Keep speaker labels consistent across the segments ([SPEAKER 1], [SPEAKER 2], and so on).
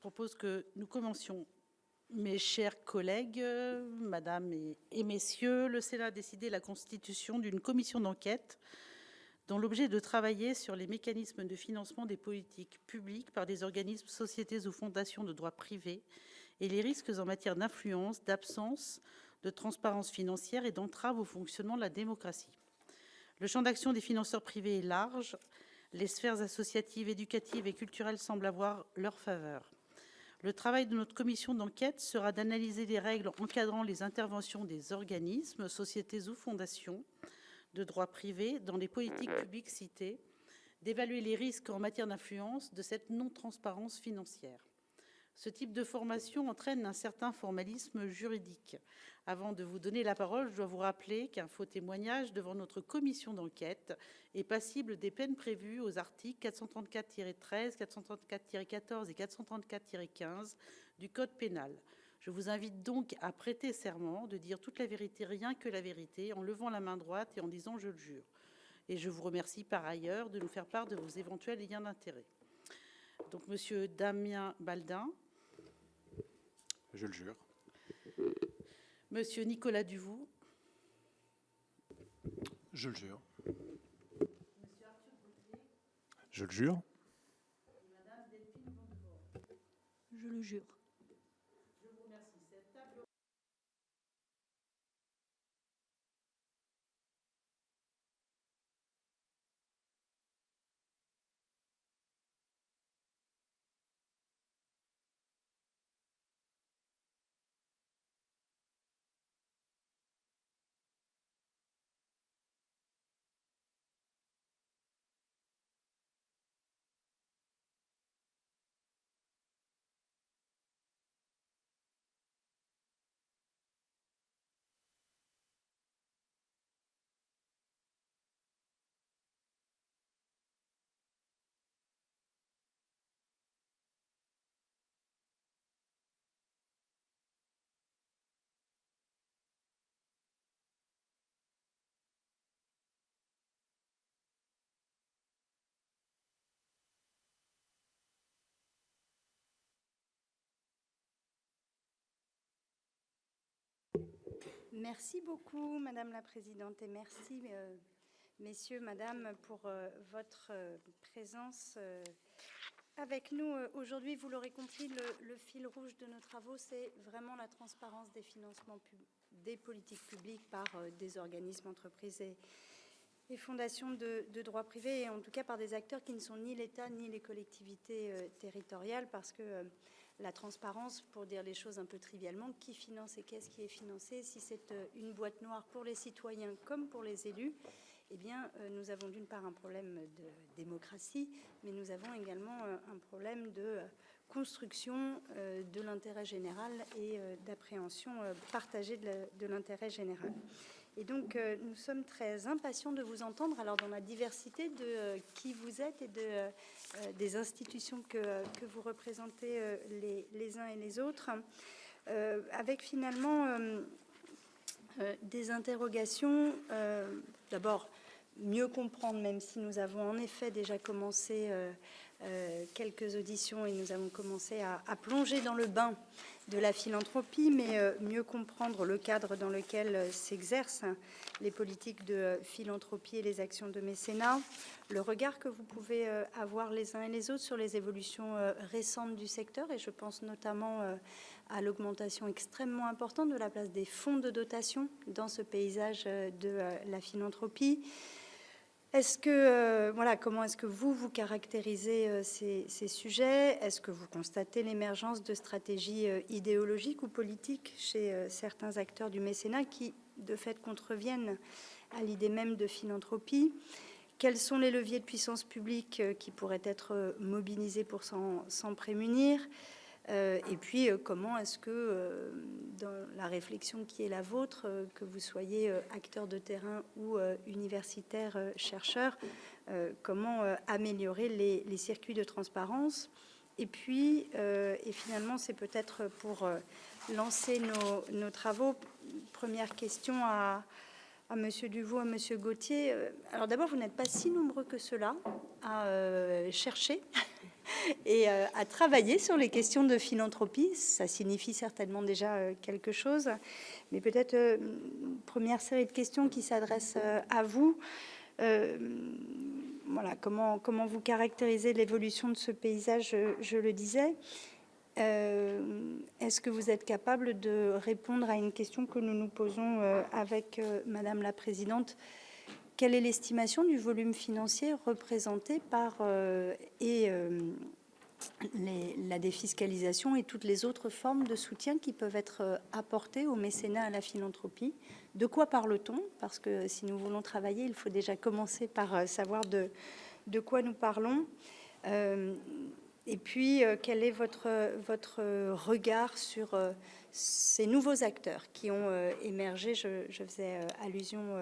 [SPEAKER 1] propose que nous commencions. Mes chers collègues, Madame et Messieurs, le Sénat a décidé la constitution d'une commission d'enquête dont l'objet est de travailler sur les mécanismes de financement des politiques publiques par des organismes, sociétés ou fondations de droit privé et les risques en matière d'influence, d'absence de transparence financière et d'entrave au fonctionnement de la démocratie. Le champ d'action des financeurs privés est large. Les sphères associatives, éducatives et culturelles semblent avoir leur faveur. Le travail de notre commission d'enquête sera d'analyser les règles encadrant les interventions des organismes, sociétés ou fondations de droit privé dans les politiques publiques citées, d'évaluer les risques en matière d'influence de cette non-transparence financière. Ce type de formation entraîne un certain formalisme juridique. Avant de vous donner la parole, je dois vous rappeler qu'un faux témoignage devant notre commission d'enquête est passible des peines prévues aux articles 434-13, 434-14 et 434-15 du Code pénal. Je vous invite donc à prêter serment de dire toute la vérité, rien que la vérité, en levant la main droite et en disant « je le jure ». Et je vous remercie par ailleurs de nous faire part de vos éventuels liens d'intérêt. Donc, Monsieur Damien Baldin.
[SPEAKER 2] Je le jure.
[SPEAKER 1] Monsieur Nicolas Duvou.
[SPEAKER 2] Je le jure.
[SPEAKER 1] Monsieur Arthur Gauthier.
[SPEAKER 2] Je le jure.
[SPEAKER 1] Et Madame Delphine Vandevort.
[SPEAKER 3] Je le jure.
[SPEAKER 1] Je vous remercie. Cette table...
[SPEAKER 3] Merci beaucoup, Madame la Présidente, et merci, Messieurs, Madame, pour votre présence avec nous aujourd'hui. Vous l'aurez compris, le fil rouge de nos travaux, c'est vraiment la transparence des financements des politiques publiques par des organismes, entreprises et fondations de droit privé, et en tout cas par des acteurs qui ne sont ni l'État ni les collectivités territoriales, parce que la transparence, pour dire les choses un peu trivialement, qui finance et qu'est-ce qui est financé, si c'est une boîte noire pour les citoyens comme pour les élus, eh bien, nous avons d'une part un problème de démocratie, mais nous avons également un problème de construction de l'intérêt général et d'appréhension partagée de l'intérêt général. Et donc, nous sommes très impatients de vous entendre, alors dans la diversité de qui vous êtes et des institutions que vous représentez les uns et les autres, avec finalement des interrogations. D'abord, mieux comprendre, même si nous avons en effet déjà commencé quelques auditions et nous avons commencé à plonger dans le bain de la philanthropie, mais mieux comprendre le cadre dans lequel s'exercent les politiques de philanthropie et les actions de mécénat, le regard que vous pouvez avoir les uns et les autres sur les évolutions récentes du secteur, et je pense notamment à l'augmentation extrêmement importante de la place des fonds de dotation dans ce paysage de la philanthropie. Est-ce que, voilà, comment est-ce que vous caractérisez ces sujets? Est-ce que vous constatez l'émergence de stratégies idéologiques ou politiques chez certains acteurs du mécénat qui, de fait, contreviennent à l'idée même de philanthropie? Quels sont les leviers de puissance publique qui pourraient être mobilisés pour s'en prémunir? Et puis, comment est-ce que, dans la réflexion qui est la vôtre, que vous soyez acteur de terrain ou universitaire, chercheur, comment améliorer les circuits de transparence? Et puis, et finalement, c'est peut-être pour lancer nos travaux, première question à Monsieur Duvau, à Monsieur Gauthier. Alors d'abord, vous n'êtes pas si nombreux que cela à chercher et à travailler sur les questions de philanthropie. Ça signifie certainement déjà quelque chose, mais peut-être une première série de questions qui s'adressent à vous. Voilà, comment vous caractérisez l'évolution de ce paysage, je le disais. Est-ce que vous êtes capable de répondre à une question que nous nous posons avec Madame la Présidente? Quelle est l'estimation du volume financier représenté par la défiscalisation et toutes les autres formes de soutien qui peuvent être apportées au mécénat, à la philanthropie? De quoi parle-t-on? Parce que si nous voulons travailler, il faut déjà commencer par savoir de quoi nous parlons. Et puis, quel est votre regard sur ces nouveaux acteurs qui ont émergé? Je faisais allusion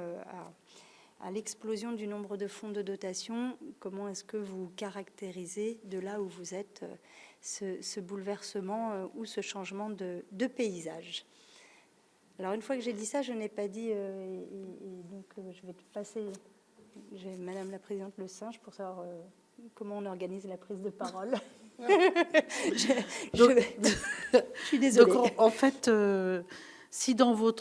[SPEAKER 3] à l'explosion du nombre de fonds de dotation. Comment est-ce que vous caractérisez, de là où vous êtes, ce bouleversement ou ce changement de paysage? Alors, une fois que j'ai dit ça, je n'ai pas dit, et donc je vais passer, Madame la Présidente, le singe pour savoir comment on organise la prise de parole. Je suis désolée.
[SPEAKER 1] Donc, en fait, si dans vos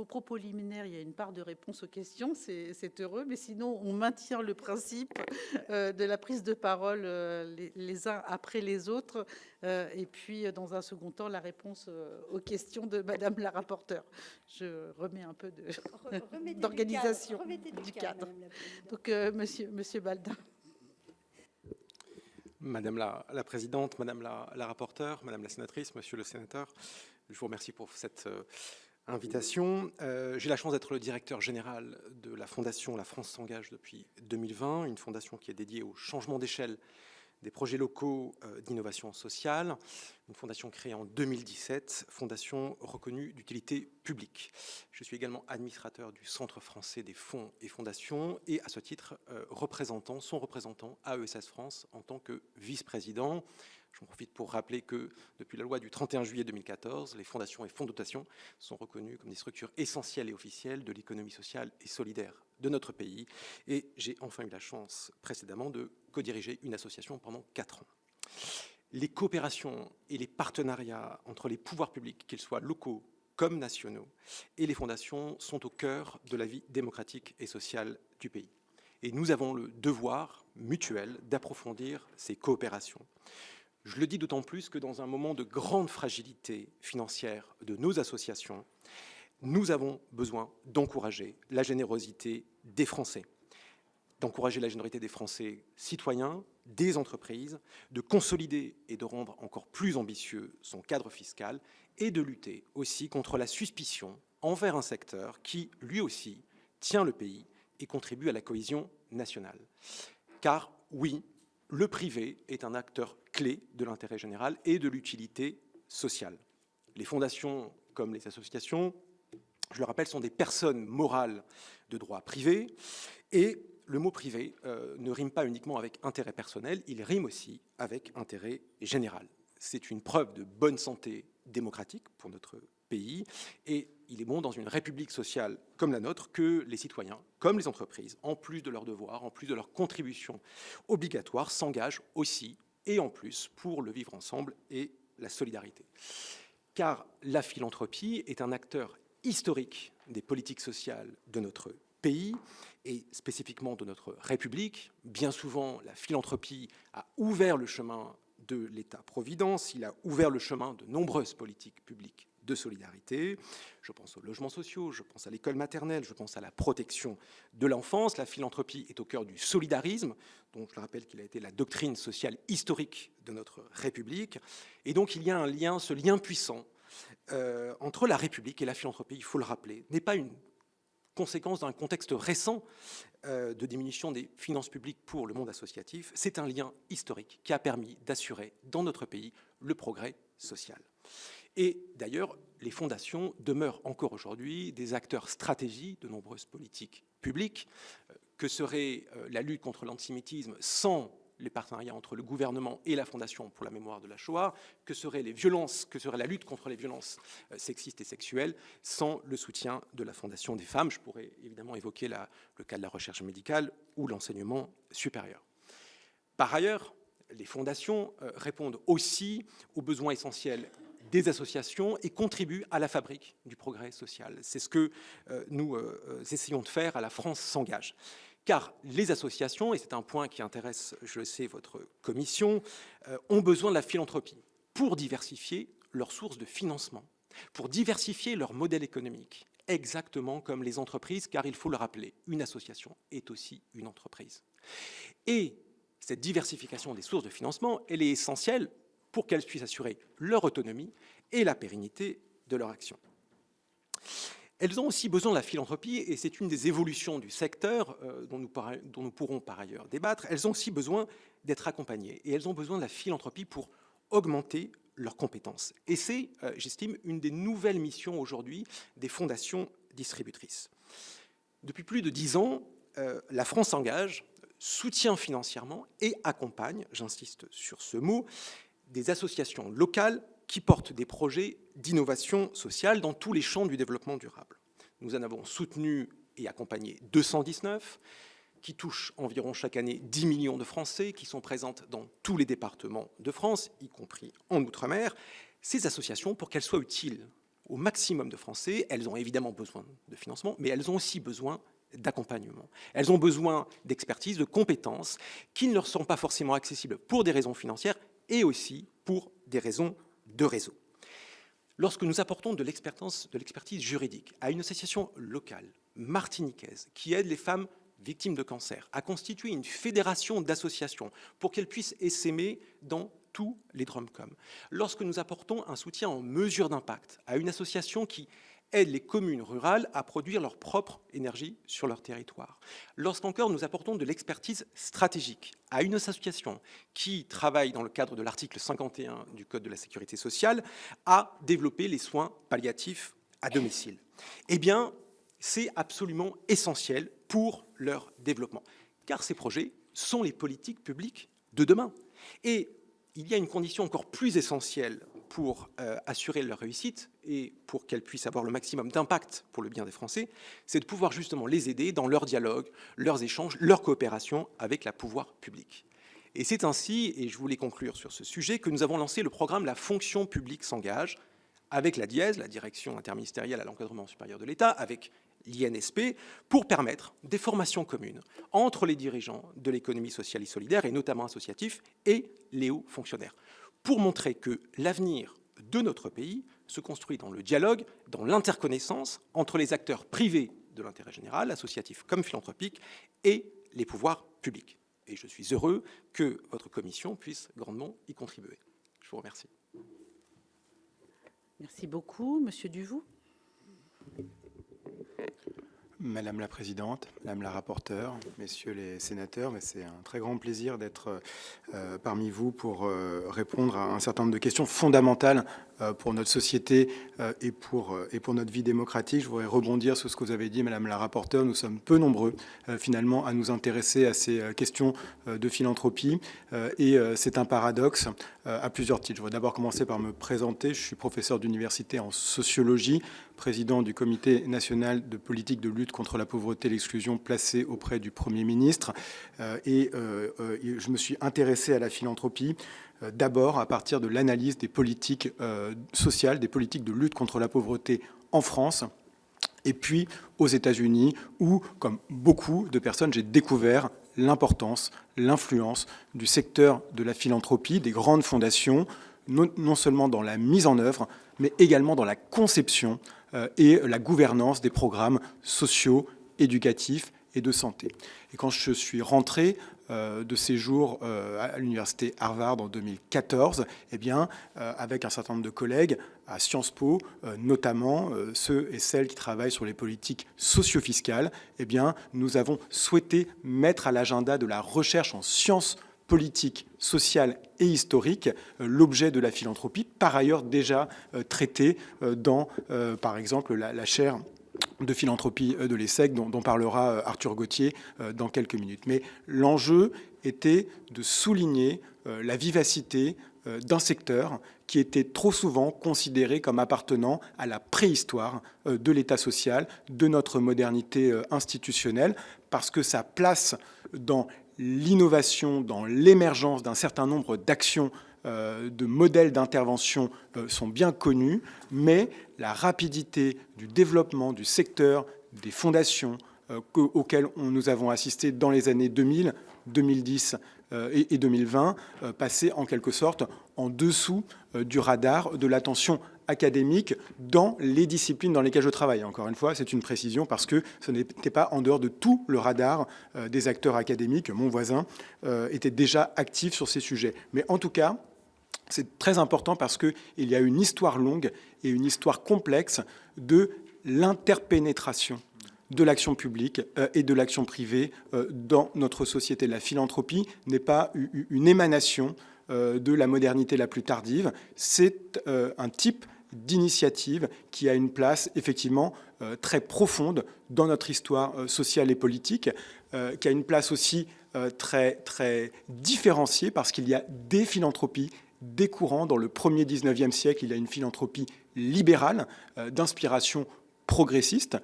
[SPEAKER 1] propos liminaires, il y a une part de réponse aux questions, c'est heureux, mais sinon, on maintient le principe de la prise de parole les uns après les autres, et puis, dans un second temps, la réponse aux questions de Madame la rapporteure. Je remets un peu d'organisation du cadre. Donc, Monsieur Baldin.
[SPEAKER 2] Madame la Présidente, Madame la rapporteure, Madame la sénatrice, Monsieur le sénateur, je vous remercie pour cette invitation. J'ai la chance d'être le directeur général de la fondation La France s'engage depuis 2020, une fondation qui est dédiée au changement d'échelle des projets locaux d'innovation sociale, une fondation créée en 2017, fondation reconnue d'utilité publique. Je suis également administrateur du Centre français des fonds et fondations et à ce titre son représentant à ESS France en tant que vice-président. J'en profite pour rappeler que depuis la loi du 31 juillet 2014, les fondations et fonds de dotation sont reconnus comme des structures essentielles et officielles de l'économie sociale et solidaire de notre pays. Et j'ai enfin eu la chance précédemment de co-diriger une association pendant 4 ans. Les coopérations et les partenariats entre les pouvoirs publics, qu'ils soient locaux comme nationaux, et les fondations sont au cœur de la vie démocratique et sociale du pays. Et nous avons le devoir mutuel d'approfondir ces coopérations. Je le dis d'autant plus que dans un moment de grande fragilité financière de nos associations, nous avons besoin d'encourager la générosité des Français, d'encourager la générosité des Français citoyens, des entreprises, de consolider et de rendre encore plus ambitieux son cadre fiscal et de lutter aussi contre la suspicion envers un secteur qui, lui aussi, tient le pays et contribue à la cohésion nationale. Car, oui, le privé est un acteur clé de l'intérêt général et de l'utilité sociale. Les fondations, comme les associations, je le rappelle, sont des personnes morales de droit privé. Et le mot privé ne rime pas uniquement avec intérêt personnel, il rime aussi avec intérêt général. C'est une preuve de bonne santé démocratique pour notre pays. Et il est bon dans une république sociale comme la nôtre que les citoyens, comme les entreprises, en plus de leurs devoirs, en plus de leurs contributions obligatoires, s'engagent aussi et en plus pour le vivre ensemble et la solidarité. Car la philanthropie est un acteur historique des politiques sociales de notre pays et spécifiquement de notre République. Bien souvent, la philanthropie a ouvert le chemin de l'État-providence, il a ouvert le chemin de nombreuses politiques publiques de solidarité. Je pense aux logements sociaux, je pense à l'école maternelle, je pense à la protection de l'enfance. La philanthropie est au cœur du solidarisme, dont je le rappelle qu'il a été la doctrine sociale historique de notre République. Et donc il y a un lien, ce lien puissant entre la République et la philanthropie, il faut le rappeler, n'est pas une conséquence d'un contexte récent de diminution des finances publiques pour le monde associatif. C'est un lien historique qui a permis d'assurer dans notre pays le progrès social. Et d'ailleurs, les fondations demeurent encore aujourd'hui des acteurs stratégiques de nombreuses politiques publiques. Que serait la lutte contre l'antisémitisme sans les partenariats entre le gouvernement et la Fondation pour la mémoire de la Shoah, que seraient les violences, que serait la lutte contre les violences sexistes et sexuelles sans le soutien de la Fondation des femmes. Je pourrais évidemment évoquer le cas de la recherche médicale ou l'enseignement supérieur. Par ailleurs, les fondations répondent aussi aux besoins essentiels des associations et contribuent à la fabrique du progrès social. C'est ce que nous essayons de faire à La France s'engage. Car les associations, et c'est un point qui intéresse, je le sais, votre commission, ont besoin de la philanthropie pour diversifier leurs sources de financement, pour diversifier leur modèle économique, exactement comme les entreprises, car il faut le rappeler, une association est aussi une entreprise. Et cette diversification des sources de financement, elle est essentielle pour qu'elles puissent assurer leur autonomie et la pérennité de leur action. Elles ont aussi besoin de la philanthropie, et c'est une des évolutions du secteur dont nous pourrons par ailleurs débattre. Elles ont aussi besoin d'être accompagnées, et elles ont besoin de la philanthropie pour augmenter leurs compétences. Et c'est, j'estime, une des nouvelles missions aujourd'hui des fondations distributrices. Depuis plus de 10 ans, La France s'engage, soutient financièrement et accompagne, j'insiste sur ce mot, des associations locales qui portent des projets d'innovation sociale dans tous les champs du développement durable. Nous en avons soutenu et accompagné 219, qui touchent environ chaque année 10 millions de Français, qui sont présentes dans tous les départements de France, y compris en Outre-mer. Ces associations, pour qu'elles soient utiles au maximum de Français, elles ont évidemment besoin de financement, mais elles ont aussi besoin d'accompagnement. Elles ont besoin d'expertise, de compétences, qui ne leur sont pas forcément accessibles pour des raisons financières et aussi pour des raisons de réseau. Lorsque nous apportons de l'expertise juridique à une association locale martiniquaise qui aide les femmes victimes de cancer à constituer une fédération d'associations pour qu'elles puissent essaimer dans tous les DROMCOM, lorsque nous apportons un soutien en mesure d'impact à une association qui aide les communes rurales à produire leur propre énergie sur leur territoire. Lorsqu'encore nous apportons de l'expertise stratégique à une association qui travaille dans le cadre de l'article 51 du Code de la sécurité sociale à développer les soins palliatifs à domicile. Eh bien, c'est absolument essentiel pour leur développement, car ces projets sont les politiques publiques de demain. Et il y a une condition encore plus essentielle pour assurer leur réussite et pour qu'elles puissent avoir le maximum d'impact pour le bien des Français, c'est de pouvoir justement les aider dans leur dialogue, leurs échanges, leur coopération avec la pouvoir publique. Et c'est ainsi, et je voulais conclure sur ce sujet, que nous avons lancé le programme La fonction publique s'engage avec la DIES, la Direction interministérielle à l'encadrement supérieur de l'État, avec l'INSP, pour permettre des formations communes entre les dirigeants de l'économie sociale et solidaire, et notamment associatifs, et les hauts fonctionnaires, pour montrer que l'avenir de notre pays se construit dans le dialogue, dans l'interconnaissance entre les acteurs privés de l'intérêt général, associatifs comme philanthropiques, et les pouvoirs publics. Et je suis heureux que votre commission puisse grandement y contribuer. Je vous remercie.
[SPEAKER 1] Merci beaucoup. Monsieur Duvaux.
[SPEAKER 4] Madame la Présidente, Madame la Rapporteure, Messieurs les sénateurs, c'est un très grand plaisir d'être parmi vous pour répondre à un certain nombre de questions fondamentales pour notre société et pour notre vie démocratique. Je voudrais rebondir sur ce que vous avez dit, Madame la Rapporteure. Nous sommes peu nombreux, finalement, à nous intéresser à ces questions de philanthropie. Et c'est un paradoxe à plusieurs titres. Je voudrais d'abord commencer par me présenter. Je suis professeur d'université en sociologie, président du Comité national de politique de lutte contre la pauvreté et l'exclusion placé auprès du Premier ministre. Je me suis intéressé à la philanthropie d'abord à partir de l'analyse des politiques sociales, des politiques de lutte contre la pauvreté en France, et puis aux États-Unis, où, comme beaucoup de personnes, j'ai découvert l'importance, l'influence du secteur de la philanthropie, des grandes fondations, non seulement dans la mise en œuvre, mais également dans la conception et la gouvernance des programmes sociaux, éducatifs et de santé. Et quand je suis rentré de séjour à l'université Harvard en 2014, eh bien, avec un certain nombre de collègues à Sciences Po, notamment ceux et celles qui travaillent sur les politiques socio-fiscales, eh bien, nous avons souhaité mettre à l'agenda de la recherche en sciences politique, sociale et historique, l'objet de la philanthropie, par ailleurs déjà traité dans, par exemple, la chaire de philanthropie de l'ESSEC, dont parlera Arthur Gauthier dans quelques minutes. Mais l'enjeu était de souligner la vivacité d'un secteur qui était trop souvent considéré comme appartenant à la préhistoire de l'État social, de notre modernité institutionnelle, parce que sa place dans l'innovation, dans l'émergence d'un certain nombre d'actions, de modèles d'intervention sont bien connus, mais la rapidité du développement du secteur, des fondations auxquelles nous avons assisté dans les années 2000, 2010 et 2020, passait en quelque sorte en dessous du radar de l'attention académique dans les disciplines dans lesquelles je travaille. Encore une fois, c'est une précision parce que ce n'était pas en dehors de tout le radar des acteurs académiques. Mon voisin était déjà actif sur ces sujets. Mais en tout cas, c'est très important parce qu'il y a une histoire longue et une histoire complexe de l'interpénétration de l'action publique et de l'action privée dans notre société. La philanthropie n'est pas une émanation de la modernité la plus tardive, c'est un type d'initiative qui a une place effectivement très profonde dans notre histoire sociale et politique, qui a une place aussi très, très différenciée parce qu'il y a des philanthropies, des courants. Dans le premier 19e siècle, il y a une philanthropie libérale d'inspiration progressiste,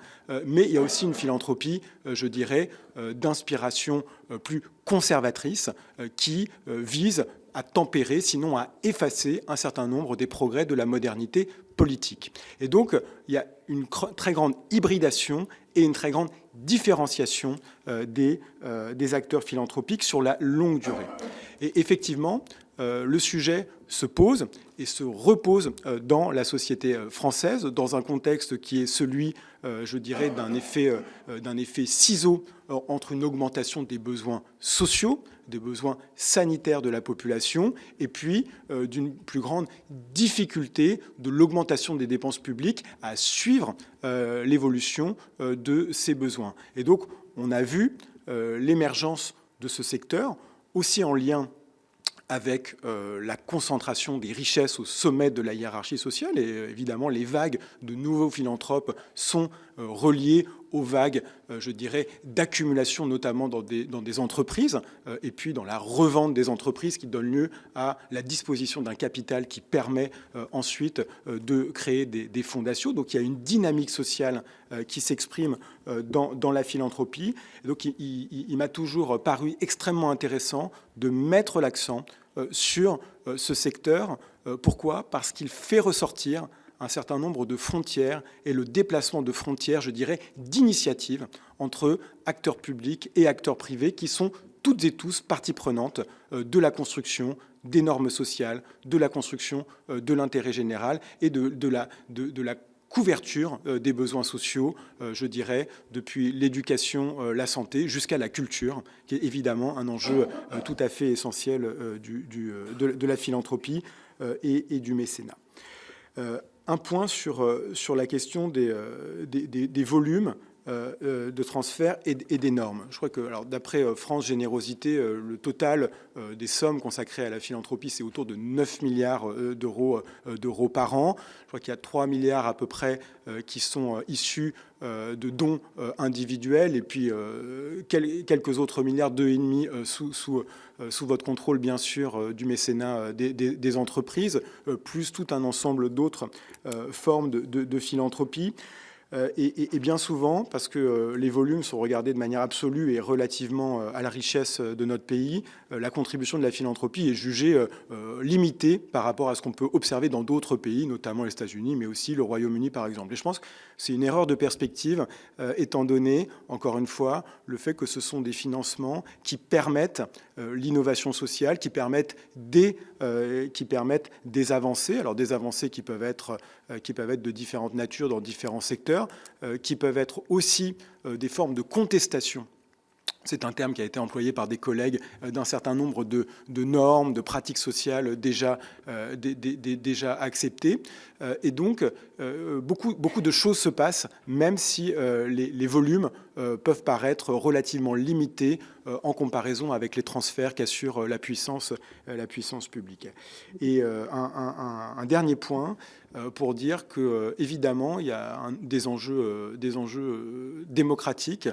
[SPEAKER 4] mais il y a aussi une philanthropie, je dirais, d'inspiration plus conservatrice qui vise à tempérer, sinon à effacer un certain nombre des progrès de la modernité politique. Et donc, il y a une très grande hybridation et une très grande différenciation des acteurs philanthropiques sur la longue durée. Et effectivement, le sujet se pose et se repose dans la société française, dans un contexte qui est celui, je dirais, d'un effet ciseau entre une augmentation des besoins sociaux, des besoins sanitaires de la population, et puis d'une plus grande difficulté de l'augmentation des dépenses publiques à suivre l'évolution de ces besoins. Et donc, on a vu l'émergence de ce secteur, aussi en lien avec la concentration des richesses au sommet de la hiérarchie sociale. Et évidemment, les vagues de nouveaux philanthropes sont reliées aux vagues, je dirais, d'accumulation, notamment dans des entreprises, et puis dans la revente des entreprises qui donne lieu à la disposition d'un capital qui permet ensuite de créer des fondations. Donc il y a une dynamique sociale qui s'exprime dans la philanthropie. Et donc il m'a toujours paru extrêmement intéressant de mettre l'accent sur ce secteur. Pourquoi ? Parce qu'il fait ressortir un certain nombre de frontières et le déplacement de frontières, je dirais, d'initiatives entre acteurs publics et acteurs privés qui sont toutes et tous parties prenantes de la construction des normes sociales, de la construction de l'intérêt général et de la couverture des besoins sociaux, je dirais, depuis l'éducation, la santé, jusqu'à la culture, qui est évidemment un enjeu tout à fait essentiel de la philanthropie et du mécénat. Un point sur la question des volumes de transfert et des normes. Je crois que, d'après France Générosité, le total des sommes consacrées à la philanthropie, c'est autour de 9 milliards d'euros par an. Je crois qu'il y a 3 milliards à peu près qui sont issus de dons individuels et puis quelques autres milliards, 2,5 sous votre contrôle, bien sûr, du mécénat des entreprises, plus tout un ensemble d'autres formes de philanthropie. Et bien souvent, parce que les volumes sont regardés de manière absolue et relativement à la richesse de notre pays, la contribution de la philanthropie est jugée limitée par rapport à ce qu'on peut observer dans d'autres pays, notamment les États-Unis, mais aussi le Royaume-Uni, par exemple. Et je pense que c'est une erreur de perspective, étant donné, encore une fois, le fait que ce sont des financements qui permettent l'innovation sociale, qui permettent des avancées, alors des avancées qui peuvent être de différentes natures dans différents secteurs, qui peuvent être aussi des formes de contestation. C'est un terme qui a été employé par des collègues d'un certain nombre de normes, de pratiques sociales déjà acceptées. Et donc, beaucoup de choses se passent, même si les volumes peuvent paraître relativement limités en comparaison avec les transferts qu'assure la puissance publique. Et un dernier point pour dire que évidemment il y a des enjeux démocratiques.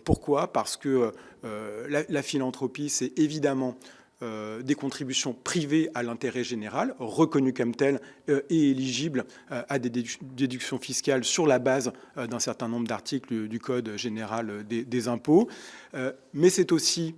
[SPEAKER 4] Pourquoi ? Parce que la philanthropie, c'est évidemment des contributions privées à l'intérêt général, reconnues comme telles et éligibles à des déductions fiscales sur la base d'un certain nombre d'articles du Code général des impôts. Mais c'est aussi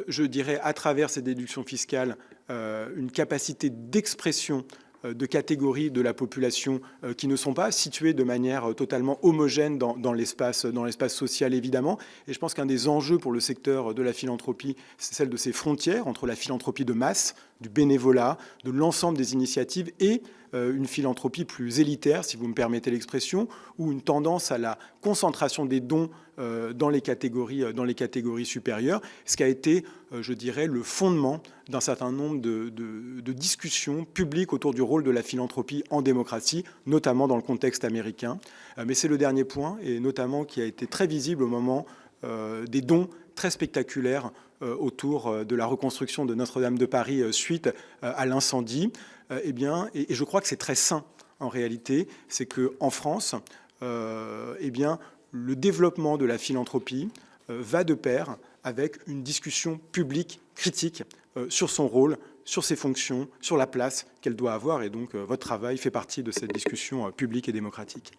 [SPEAKER 4] je dirais, à travers ces déductions fiscales, une capacité d'expression de catégories de la population qui ne sont pas situées de manière totalement homogène dans l'espace social, évidemment. Et je pense qu'un des enjeux pour le secteur de la philanthropie, c'est celle de ces frontières entre la philanthropie de masse, du bénévolat, de l'ensemble des initiatives et une philanthropie plus élitaire, si vous me permettez l'expression, ou une tendance à la concentration des dons dans les catégories supérieures, ce qui a été, je dirais, le fondement d'un certain nombre de discussions publiques autour du rôle de la philanthropie en démocratie, notamment dans le contexte américain. Mais c'est le dernier point, et notamment qui a été très visible au moment des dons très spectaculaires autour de la reconstruction de Notre-Dame de Paris suite à l'incendie. Et je crois que c'est très sain en réalité, c'est qu'en France, le développement de la philanthropie va de pair avec une discussion publique critique sur son rôle, sur ses fonctions, sur la place qu'elle doit avoir. Et donc, votre travail fait partie de cette discussion publique et démocratique.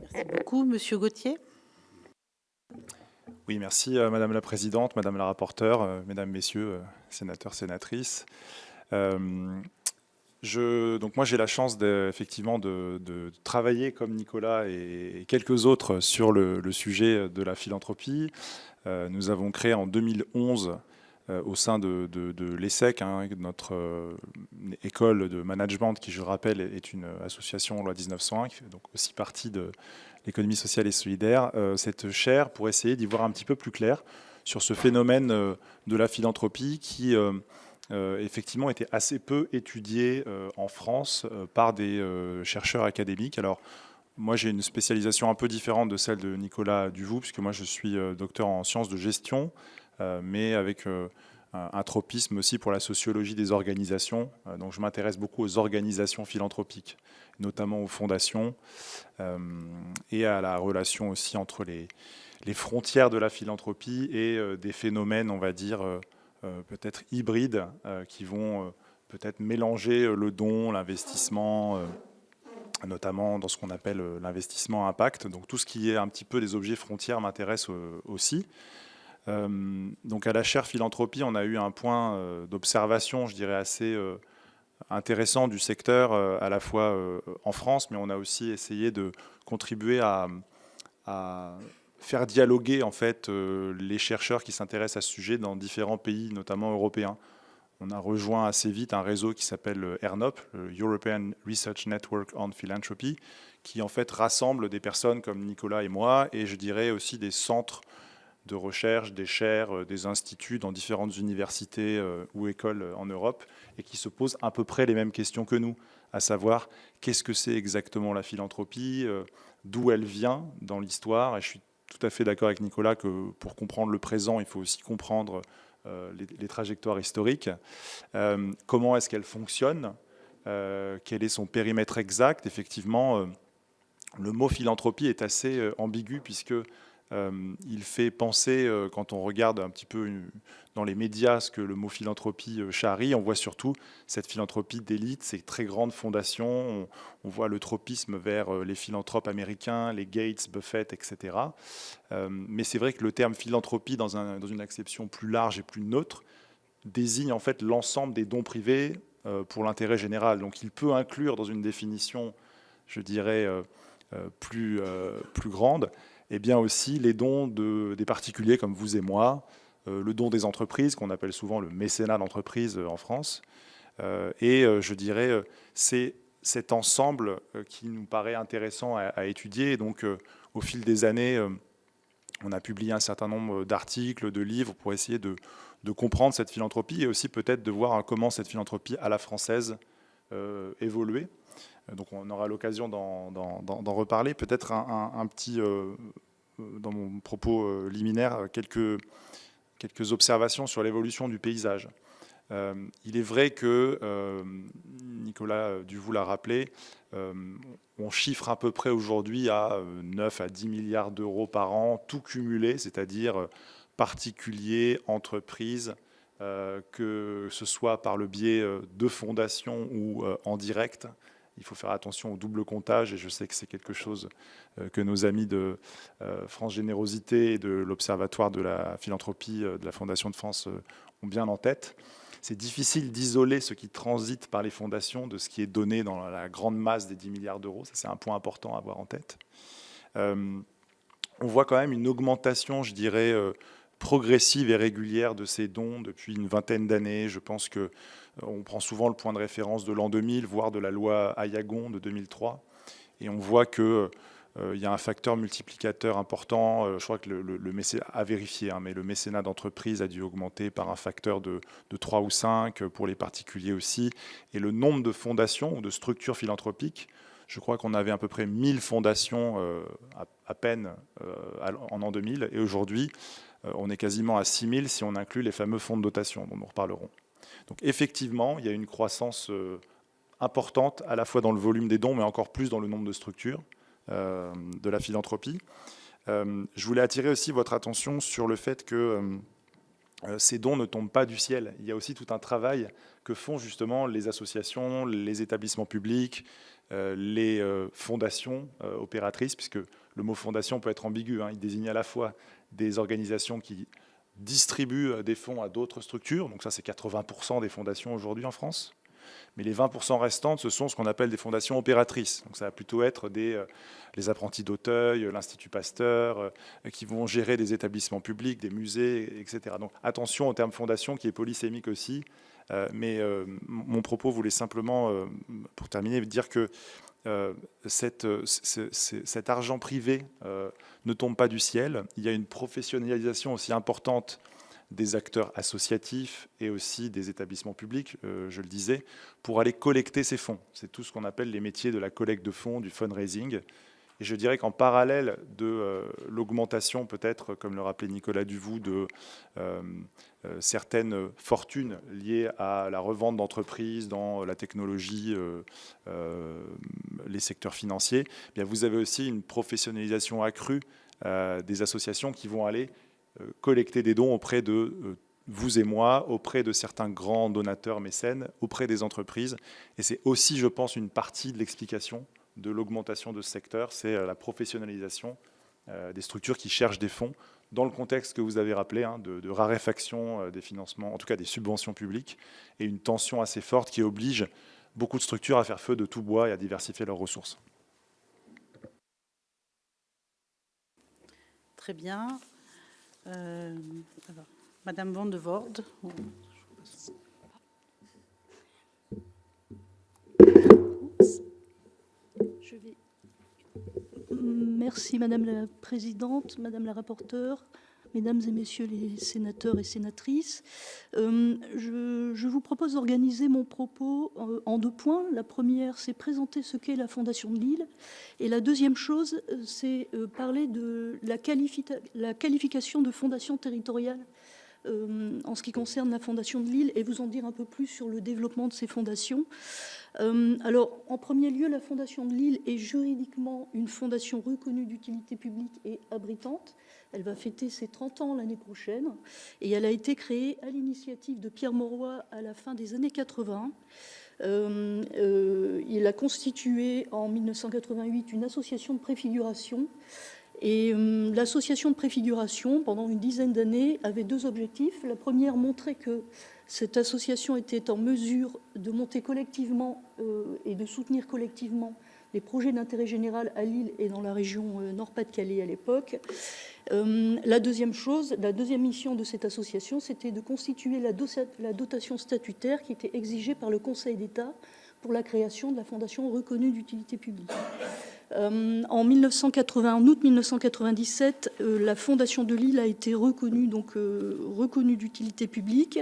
[SPEAKER 1] Merci beaucoup. Monsieur Gauthier.
[SPEAKER 5] Oui, merci Madame la Présidente, Madame la rapporteure, Mesdames, Messieurs, sénateurs, sénatrices. Donc moi, j'ai la chance effectivement de travailler comme Nicolas et quelques autres sur le sujet de la philanthropie. Nous avons créé en 2011 au sein de l'ESSEC, notre école de management, qui, je rappelle, est une association loi 1901, qui fait donc aussi partie de l'économie sociale et solidaire, cette chaire pour essayer d'y voir un petit peu plus clair sur ce phénomène de la philanthropie qui, effectivement, était assez peu étudié en France par des chercheurs académiques. Alors, moi, j'ai une spécialisation un peu différente de celle de Nicolas Duvaux, puisque moi, je suis docteur en sciences de gestion, mais avec un tropisme aussi pour la sociologie des organisations. Donc, je m'intéresse beaucoup aux organisations philanthropiques, notamment aux fondations, et à la relation aussi entre les frontières de la philanthropie et des phénomènes, on va dire, peut-être hybrides, qui vont peut-être mélanger le don, l'investissement, notamment dans ce qu'on appelle l'investissement impact. Donc tout ce qui est un petit peu des objets frontières m'intéresse aussi. Donc à la chaire philanthropie, on a eu un point d'observation, je dirais, assez intéressant du secteur, à la fois en France, mais on a aussi essayé de contribuer à faire dialoguer en fait les chercheurs qui s'intéressent à ce sujet dans différents pays, notamment européens. On a rejoint assez vite un réseau qui s'appelle ERNOP, le European Research Network on Philanthropy, qui en fait rassemble des personnes comme Nicolas et moi, et je dirais aussi des centres de recherche, des chaires, des instituts dans différentes universités ou écoles en Europe, et qui se posent à peu près les mêmes questions que nous, à savoir qu'est-ce que c'est exactement la philanthropie, d'où elle vient dans l'histoire. Et je suis tout à fait d'accord avec Nicolas que pour comprendre le présent, il faut aussi comprendre les trajectoires historiques. Comment est-ce qu'elle fonctionne, quel est son périmètre exact. Effectivement, le mot philanthropie est assez ambigu puisque il fait penser, quand on regarde un petit peu dans les médias ce que le mot philanthropie charrie, on voit surtout cette philanthropie d'élite, ces très grandes fondations, on voit le tropisme vers les philanthropes américains, les Gates, Buffett, etc. Mais c'est vrai que le terme philanthropie, dans une acception plus large et plus neutre, désigne en fait l'ensemble des dons privés pour l'intérêt général. Donc il peut inclure dans une définition, je dirais, plus grande, et bien aussi les dons des particuliers comme vous et moi, le don des entreprises, qu'on appelle souvent le mécénat d'entreprise en France. Je dirais, c'est cet ensemble qui nous paraît intéressant à étudier. Et donc, au fil des années, on a publié un certain nombre d'articles, de livres pour essayer de comprendre cette philanthropie et aussi peut-être de voir comment cette philanthropie à la française évoluait. Donc on aura l'occasion d'en reparler. Peut-être un petit, dans mon propos liminaire, quelques observations sur l'évolution du paysage. Il est vrai que, Nicolas Duvaux l'a rappelé, on chiffre à peu près aujourd'hui à 9 à 10 milliards d'euros par an, tout cumulé, c'est-à-dire particuliers, entreprises, que ce soit par le biais de fondations ou en direct, il faut faire attention au double comptage, et je sais que c'est quelque chose que nos amis de France Générosité et de l'Observatoire de la philanthropie de la Fondation de France ont bien en tête. C'est difficile d'isoler ce qui transite par les fondations de ce qui est donné dans la grande masse des 10 milliards d'euros. Ça, c'est un point important à avoir en tête. On voit quand même une augmentation, je dirais, progressive et régulière de ces dons depuis une vingtaine d'années. Je pense qu'on prend souvent le point de référence de l'an 2000, voire de la loi Ayagon de 2003. Et on voit qu'il y a un facteur multiplicateur important. Je crois que le mécénat, à vérifier, hein, mais le mécénat d'entreprise a dû augmenter par un facteur de 3 ou 5, pour les particuliers aussi. Et le nombre de fondations ou de structures philanthropiques, je crois qu'on avait à peu près 1000 fondations à peine en an 2000. Et aujourd'hui, on est quasiment à 6000 si on inclut les fameux fonds de dotation dont nous reparlerons. Donc effectivement, il y a une croissance importante à la fois dans le volume des dons, mais encore plus dans le nombre de structures de la philanthropie. Je voulais attirer aussi votre attention sur le fait que ces dons ne tombent pas du ciel. Il y a aussi tout un travail que font justement les associations, les établissements publics, les fondations opératrices, puisque le mot fondation peut être ambigu, hein. Il désigne à la fois des organisations qui distribuent des fonds à d'autres structures, donc ça c'est 80% des fondations aujourd'hui en France, mais les 20% restantes, ce sont ce qu'on appelle des fondations opératrices. Donc ça va plutôt être les apprentis d'Auteuil, l'Institut Pasteur, qui vont gérer des établissements publics, des musées, etc. Donc attention au terme fondation qui est polysémique aussi, mais mon propos voulait simplement, pour terminer, dire que cet argent privé ne tombe pas du ciel. Il y a une professionnalisation aussi importante des acteurs associatifs et aussi des établissements publics, je le disais, pour aller collecter ces fonds. C'est tout ce qu'on appelle les métiers de la collecte de fonds, du fundraising. Et je dirais qu'en parallèle de l'augmentation, peut-être, comme le rappelait Nicolas Duvou, de certaines fortunes liées à la revente d'entreprises dans la technologie, les secteurs financiers, eh bien, vous avez aussi une professionnalisation accrue des associations qui vont aller collecter des dons auprès de vous et moi, auprès de certains grands donateurs mécènes, auprès des entreprises. Et c'est aussi, je pense, une partie de l'explication de l'augmentation de ce secteur, c'est la professionnalisation des structures qui cherchent des fonds dans le contexte que vous avez rappelé, hein, de raréfaction des financements, en tout cas des subventions publiques, et une tension assez forte qui oblige beaucoup de structures à faire feu de tout bois et à diversifier leurs ressources.
[SPEAKER 1] Très bien. Alors, Madame Van de Voorde.
[SPEAKER 6] Merci Madame la Présidente, Madame la rapporteure, Mesdames et Messieurs les sénateurs et sénatrices. Je vous propose d'organiser mon propos en 2 points. La première, c'est présenter ce qu'est la Fondation de Lille. Et la deuxième chose, c'est parler de la qualification de fondation territoriale en ce qui concerne la Fondation de Lille et vous en dire un peu plus sur le développement de ces fondations. Alors, en premier lieu, la Fondation de Lille est juridiquement une fondation reconnue d'utilité publique et abritante. Elle va fêter ses 30 ans l'année prochaine et elle a été créée à l'initiative de Pierre Mauroy à la fin des années 80. Il a constitué en 1988 une association de préfiguration. Et l'association de préfiguration, pendant une dizaine d'années, avait 2 objectifs. La première, montrer que cette association était en mesure de monter collectivement et de soutenir collectivement les projets d'intérêt général à Lille et dans la région Nord-Pas-de-Calais à l'époque. La deuxième mission de cette association, c'était de constituer la dotation statutaire qui était exigée par le Conseil d'État pour la création de la fondation reconnue d'utilité publique. En août 1997, la Fondation de Lille a été reconnue d'utilité publique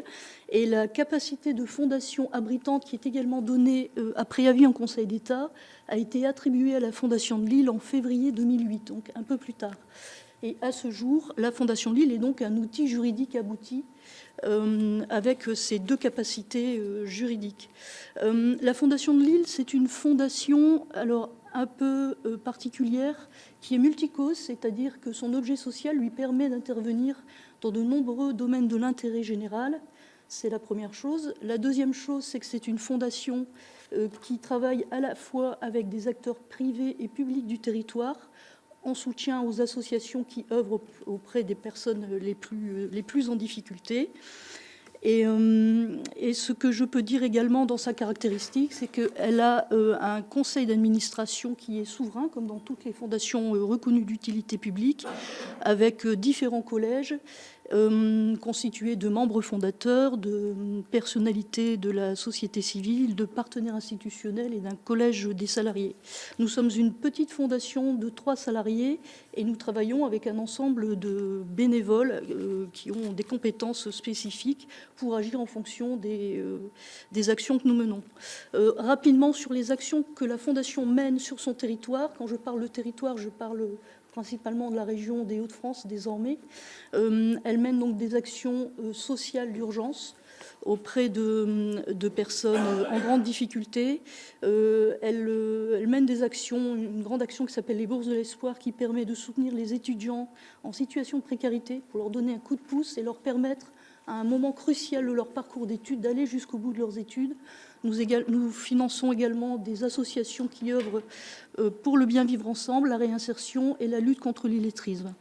[SPEAKER 6] et la capacité de fondation abritante qui est également donnée à préavis en Conseil d'État a été attribuée à la Fondation de Lille en février 2008, donc un peu plus tard. Et à ce jour, la Fondation de Lille est donc un outil juridique abouti avec ces 2 capacités juridiques. La Fondation de Lille, c'est une fondation un peu particulière qui est multicause, c'est-à-dire que son objet social lui permet d'intervenir dans de nombreux domaines de l'intérêt général. C'est la première chose. La deuxième chose, c'est que c'est une fondation qui travaille à la fois avec des acteurs privés et publics du territoire, en soutien aux associations qui œuvrent auprès des personnes les plus en difficulté. Et ce que je peux dire également dans sa caractéristique, c'est qu'elle a un conseil d'administration qui est souverain, comme dans toutes les fondations reconnues d'utilité publique, avec différents collèges constitués de membres fondateurs, de personnalités de la société civile, de partenaires institutionnels et d'un collège des salariés. Nous sommes une petite fondation de 3 salariés et nous travaillons avec un ensemble de bénévoles qui ont des compétences spécifiques pour agir en fonction des actions que nous menons. Rapidement, sur les actions que la Fondation mène sur son territoire, quand je parle de territoire, je parle principalement de la région des Hauts-de-France désormais. Elle mène donc des actions sociales d'urgence auprès de personnes en grande difficulté. Elle mène des actions, une grande action qui s'appelle les Bourses de l'Espoir, qui permet de soutenir les étudiants en situation de précarité pour leur donner un coup de pouce et leur permettre, à un moment crucial de leur parcours d'études, d'aller jusqu'au bout de leurs études. Nous finançons également des associations qui œuvrent pour le bien vivre ensemble, la réinsertion et la lutte contre l'illettrisme.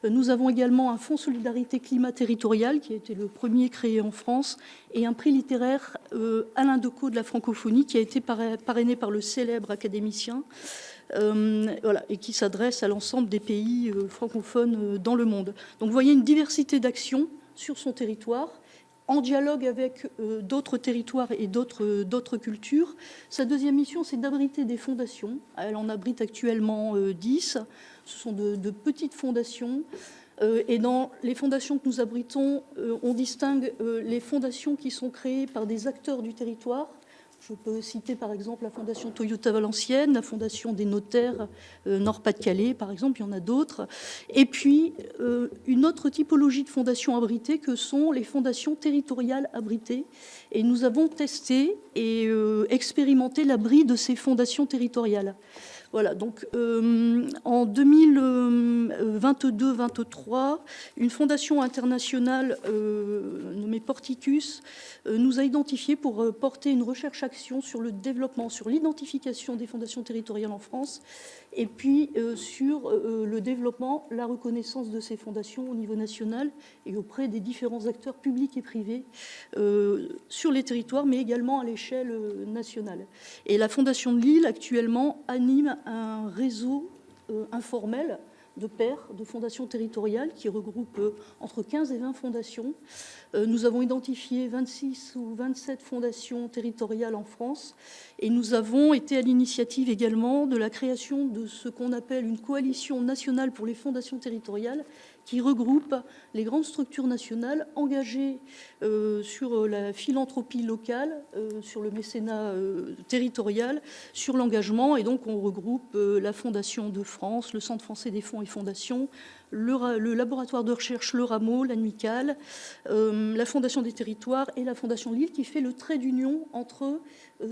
[SPEAKER 6] Nous avons également un fonds solidarité climat territorial qui a été le premier créé en France et un prix littéraire Alain Decaux de la francophonie qui a été parrainé par le célèbre académicien et qui s'adresse à l'ensemble des pays francophones dans le monde. Donc vous voyez une diversité d'actions sur son territoire, en dialogue avec d'autres territoires et d'autres cultures. Sa deuxième mission, c'est d'abriter des fondations. Elle en abrite actuellement 10. Ce sont de petites fondations. Et dans les fondations que nous abritons, on distingue les fondations qui sont créées par des acteurs du territoire. Je peux citer par exemple la Fondation Toyota Valenciennes, la Fondation des notaires Nord-Pas-de-Calais, par exemple, il y en a d'autres. Et puis, une autre typologie de fondations abritées que sont les fondations territoriales abritées. Et nous avons testé et expérimenté l'abri de ces fondations territoriales. Voilà, donc en 2022-23, une fondation internationale nommée Porticus nous a identifiés pour porter une recherche-action sur le développement, sur l'identification des fondations territoriales en France, et puis sur le développement, la reconnaissance de ces fondations au niveau national et auprès des différents acteurs publics et privés sur les territoires, mais également à l'échelle nationale. Et la Fondation de Lille, actuellement, anime un réseau informel de pairs, de fondations territoriales qui regroupe entre 15 et 20 fondations. Nous avons identifié 26 ou 27 fondations territoriales en France et nous avons été à l'initiative également de la création de ce qu'on appelle une coalition nationale pour les fondations territoriales qui regroupe les grandes structures nationales engagées sur la philanthropie locale, sur le mécénat territorial, sur l'engagement. Et donc on regroupe la Fondation de France, le Centre français des fonds et fondations, le laboratoire de recherche Le Rameau, l'ANUICAL, la Fondation des territoires et la Fondation Lille qui fait le trait d'union entre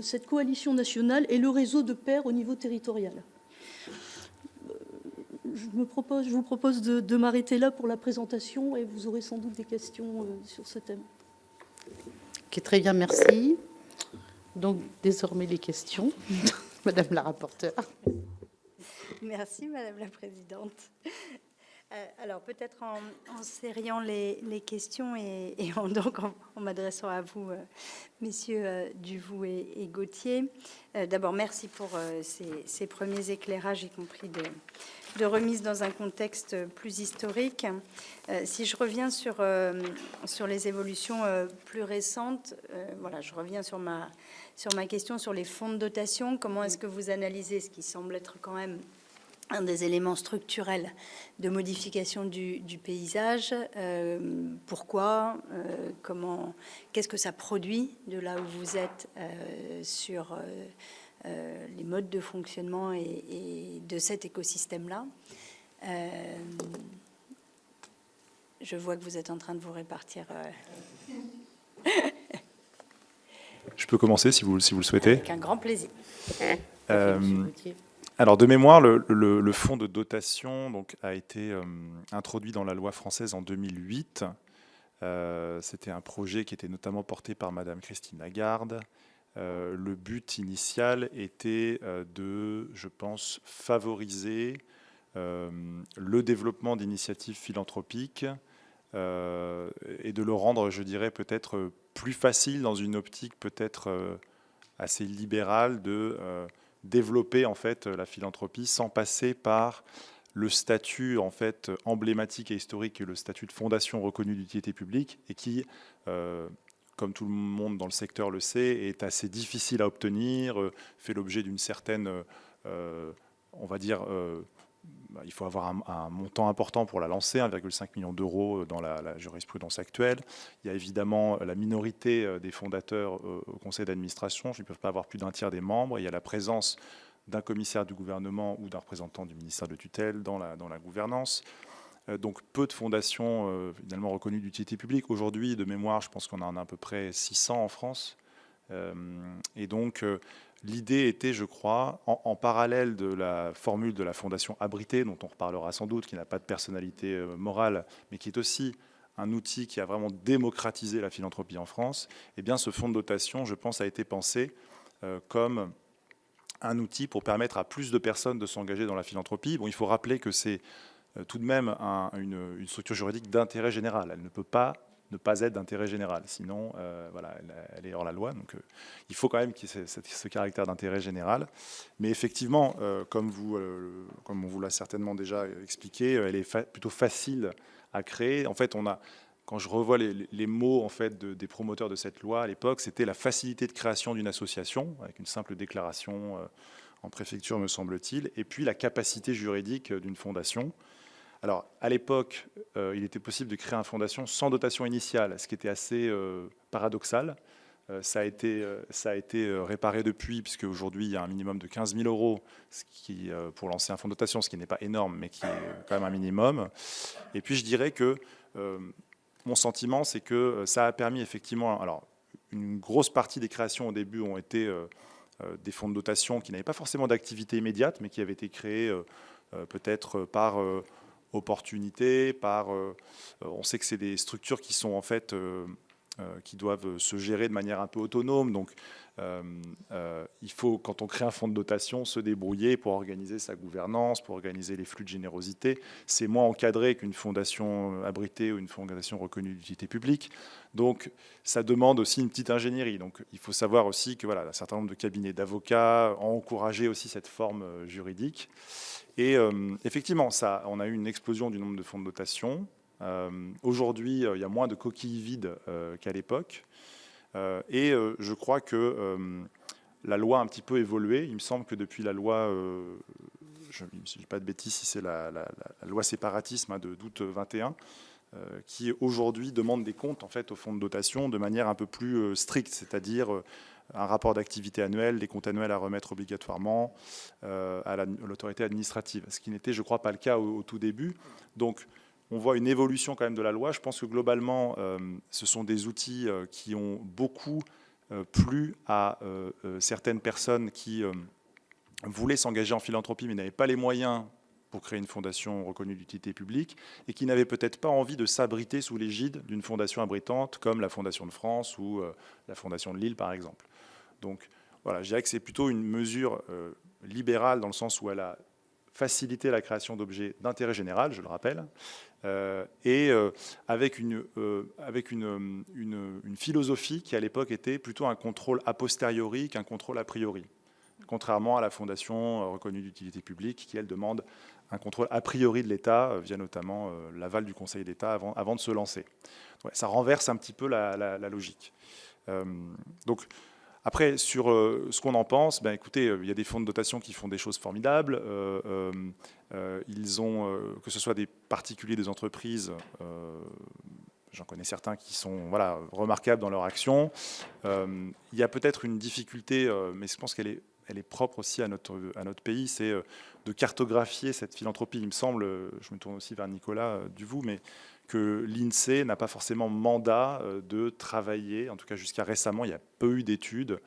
[SPEAKER 6] cette coalition nationale et le réseau de pairs au niveau territorial. Je vous propose de m'arrêter là pour la présentation et vous aurez sans doute des questions sur ce thème.
[SPEAKER 1] Ok, très bien, merci. Donc, désormais, les questions. Madame la rapporteure.
[SPEAKER 3] Merci, Madame la Présidente. Alors, peut-être en serriant les questions et en m'adressant à vous, messieurs Duvaux et Gauthier. D'abord, merci pour ces premiers éclairages, y compris de remise dans un contexte plus historique. Si je reviens sur les évolutions plus récentes, voilà, je reviens sur ma question sur les fonds de dotation. Comment est-ce que vous analysez ce qui semble être quand même un des éléments structurels de modification du paysage? Pourquoi? Qu'est-ce que ça produit de là où vous êtes sur les modes de fonctionnement et de cet écosystème-là? Je vois que vous êtes en train de vous répartir.
[SPEAKER 5] Je peux commencer si vous le souhaitez.
[SPEAKER 3] Avec un grand plaisir.
[SPEAKER 5] Alors de mémoire, le fonds de dotation donc, a été introduit dans la loi française en 2008 C'était un projet qui était notamment porté par Madame Christine Lagarde. Le but initial était de, je pense, favoriser le développement d'initiatives philanthropiques et de le rendre, je dirais, peut-être plus facile dans une optique peut-être assez libérale de développer en fait la philanthropie sans passer par le statut en fait emblématique et historique que le statut de fondation reconnue d'utilité publique et qui, comme tout le monde dans le secteur le sait, est assez difficile à obtenir, fait l'objet d'une certaine, on va dire, il faut avoir un montant important pour la lancer, 1,5 million d'euros dans la jurisprudence actuelle. Il y a évidemment la minorité des fondateurs au conseil d'administration, ils ne peuvent pas avoir plus d'un tiers des membres. Il y a la présence d'un commissaire du gouvernement ou d'un représentant du ministère de tutelle dans la gouvernance. Donc peu de fondations finalement reconnues d'utilité publique. Aujourd'hui, de mémoire, je pense qu'on en a à peu près 600 en France. Et donc l'idée était, je crois, en parallèle de la formule de la fondation abritée, dont on reparlera sans doute, qui n'a pas de personnalité morale, mais qui est aussi un outil qui a vraiment démocratisé la philanthropie en France, eh bien ce fonds de dotation, je pense, a été pensé comme un outil pour permettre à plus de personnes de s'engager dans la philanthropie. Bon, il faut rappeler que c'est tout de même une structure juridique d'intérêt général. Elle ne peut pas ne pas être d'intérêt général, sinon voilà, elle est hors la loi. Donc il faut quand même qu'il y ait ce caractère d'intérêt général. Mais effectivement, comme on vous l'a certainement déjà expliqué, elle est plutôt facile à créer. En fait, quand je revois les mots en fait, des promoteurs de cette loi à l'époque, c'était la facilité de création d'une association, avec une simple déclaration en préfecture, me semble-t-il, et puis la capacité juridique d'une fondation. Alors, à l'époque, il était possible de créer une fondation sans dotation initiale, ce qui était assez paradoxal. Ça a été réparé depuis, puisque aujourd'hui, il y a un minimum de 15 000 euros pour lancer un fonds de dotation, ce qui n'est pas énorme, mais qui est quand même un minimum. Et puis, je dirais que mon sentiment, c'est que ça a permis effectivement... Alors, une grosse partie des créations au début ont été des fonds de dotation qui n'avaient pas forcément d'activité immédiate, mais qui avaient été créés peut-être par... opportunité, on sait que c'est des structures qui sont en fait qui doivent se gérer de manière un peu autonome. Donc, il faut, quand on crée un fonds de dotation, se débrouiller pour organiser sa gouvernance, pour organiser les flux de générosité. C'est moins encadré qu'une fondation abritée ou une fondation reconnue d'utilité publique. Donc, ça demande aussi une petite ingénierie. Donc, il faut savoir aussi que voilà, un certain nombre de cabinets d'avocats ont encouragé aussi cette forme juridique. Et effectivement, on a eu une explosion du nombre de fonds de dotation. Aujourd'hui, il y a moins de coquilles vides qu'à l'époque. Et je crois que la loi a un petit peu évolué. Il me semble que depuis la loi, je ne dis pas de bêtises si c'est la loi séparatisme d'août 21, qui aujourd'hui demande des comptes en fait, aux fonds de dotation de manière un peu plus stricte, c'est-à-dire un rapport d'activité annuel, des comptes annuels à remettre obligatoirement à l'autorité administrative, ce qui n'était, je crois, pas le cas au tout début. Donc, on voit une évolution quand même de la loi. Je pense que globalement, ce sont des outils qui ont beaucoup plu à certaines personnes qui voulaient s'engager en philanthropie mais n'avaient pas les moyens pour créer une fondation reconnue d'utilité publique et qui n'avaient peut-être pas envie de s'abriter sous l'égide d'une fondation abritante comme la Fondation de France ou la Fondation de Lille, par exemple. Donc voilà, je dirais que c'est plutôt une mesure libérale dans le sens où elle a facilité la création d'objets d'intérêt général, je le rappelle, et avec une philosophie qui à l'époque était plutôt un contrôle a posteriori qu'un contrôle a priori, contrairement à la Fondation reconnue d'utilité publique qui, elle, demande un contrôle a priori de l'État via notamment l'aval du Conseil d'État avant de se lancer. Ouais, ça renverse un petit peu la logique. Donc, après, sur ce qu'on en pense, ben, écoutez, il y a des fonds de dotation qui font des choses formidables. Ils ont, que ce soit des particuliers, des entreprises, j'en connais certains qui sont voilà, remarquables dans leur action. Il y a peut-être une difficulté, mais je pense qu'elle est propre aussi à notre pays, c'est de cartographier cette philanthropie. Il me semble, je me tourne aussi vers Nicolas Duvou, mais que l'INSEE n'a pas forcément mandat de travailler, en tout cas jusqu'à récemment, il y a peu eu d'études,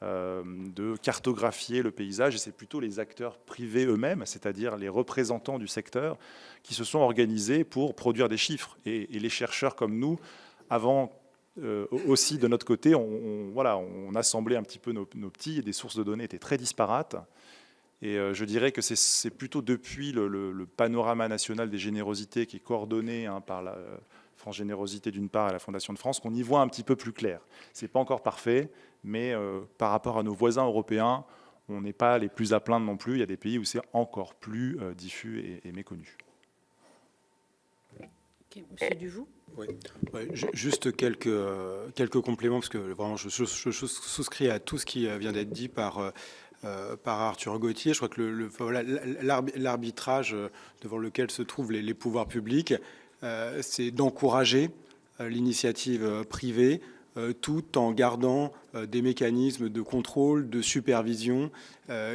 [SPEAKER 5] de cartographier le paysage, et c'est plutôt les acteurs privés eux-mêmes, c'est-à-dire les représentants du secteur, qui se sont organisés pour produire des chiffres. Et les chercheurs comme nous avant, aussi de notre côté, on assemblait un petit peu nos petits, et des sources de données étaient très disparates. Et je dirais que c'est plutôt depuis le panorama national des générosités qui est coordonné par la France Générosité d'une part et la Fondation de France qu'on y voit un petit peu plus clair. Ce n'est pas encore parfait, mais par rapport à nos voisins européens, on n'est pas les plus à plaindre non plus. Il y a des pays où c'est encore plus diffus et méconnu.
[SPEAKER 1] Okay, Monsieur Duvaux.
[SPEAKER 4] Oui. Ouais, juste quelques compléments, parce que vraiment je souscris à tout ce qui vient d'être dit par Arthur Gauthier. Je crois que l'arbitrage devant lequel se trouvent les pouvoirs publics, c'est d'encourager l'initiative privée, tout en gardant des mécanismes de contrôle, de supervision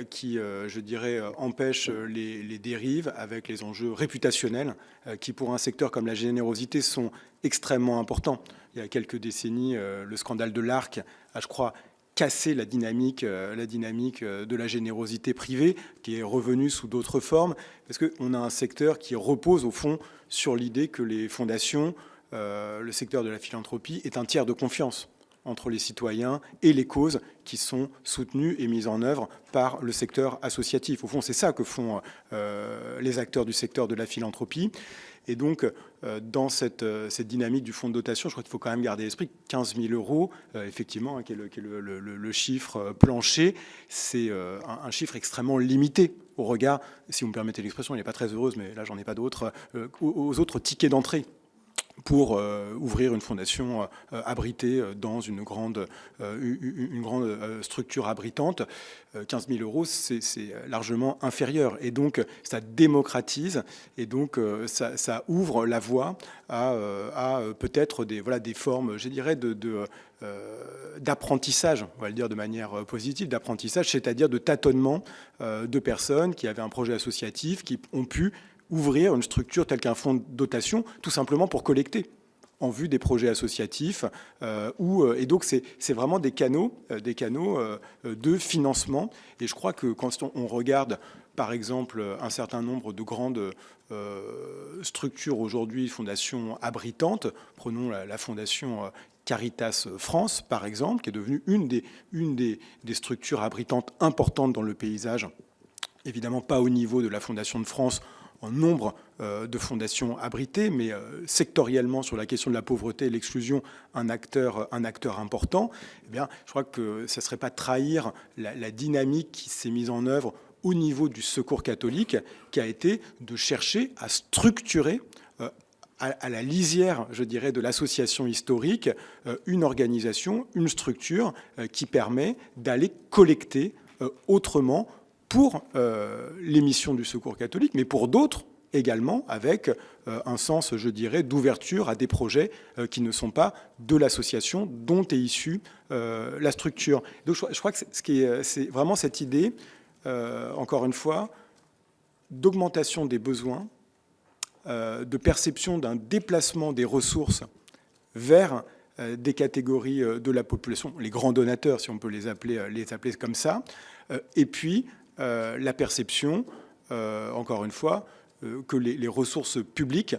[SPEAKER 4] qui, je dirais, empêchent les dérives avec les enjeux réputationnels qui, pour un secteur comme la générosité, sont extrêmement importants. Il y a quelques décennies, le scandale de l'Arc a, je crois, cassé la dynamique de la générosité privée, qui est revenue sous d'autres formes, parce qu'on a un secteur qui repose, au fond, sur l'idée que les fondations, le secteur de la philanthropie, est un tiers de confiance entre les citoyens et les causes qui sont soutenues et mises en œuvre par le secteur associatif. Au fond, c'est ça que font les acteurs du secteur de la philanthropie. Et donc, dans cette dynamique du fonds de dotation, je crois qu'il faut quand même garder à l'esprit 15 000 euros, effectivement, qui est le chiffre plancher. C'est un chiffre extrêmement limité au regard, si vous me permettez l'expression, elle n'est pas très heureuse, mais là, j'en ai pas d'autres, aux autres tickets d'entrée pour ouvrir une fondation abritée dans une grande structure abritante. 15 000 euros, c'est largement inférieur. Et donc, ça démocratise et donc ça ouvre la voie à peut-être des formes, je dirais, d'apprentissage, on va le dire de manière positive, d'apprentissage, c'est-à-dire de tâtonnement de personnes qui avaient un projet associatif, qui ont pu ouvrir une structure telle qu'un fonds de dotation, tout simplement pour collecter en vue des projets associatifs. Et donc, c'est vraiment des canaux de financement. Et je crois que quand on regarde, par exemple, un certain nombre de grandes structures aujourd'hui, fondations abritantes, prenons la fondation Caritas France, par exemple, qui est devenue une des structures abritantes importantes dans le paysage, évidemment pas au niveau de la Fondation de France, en nombre de fondations abritées, mais sectoriellement sur la question de la pauvreté et l'exclusion, un acteur important. Eh bien, je crois que ça ne serait pas trahir la dynamique qui s'est mise en œuvre au niveau du Secours catholique, qui a été de chercher à structurer à la lisière, je dirais, de l'association historique, une organisation, une structure qui permet d'aller collecter autrement pour les missions du Secours catholique, mais pour d'autres également, avec un sens, je dirais, d'ouverture à des projets qui ne sont pas de l'association dont est issue la structure. Donc je crois que c'est vraiment cette idée, encore une fois, d'augmentation des besoins, de perception d'un déplacement des ressources vers des catégories de la population, les grands donateurs, si on peut les appeler comme ça, et puis la perception, encore une fois, que les ressources publiques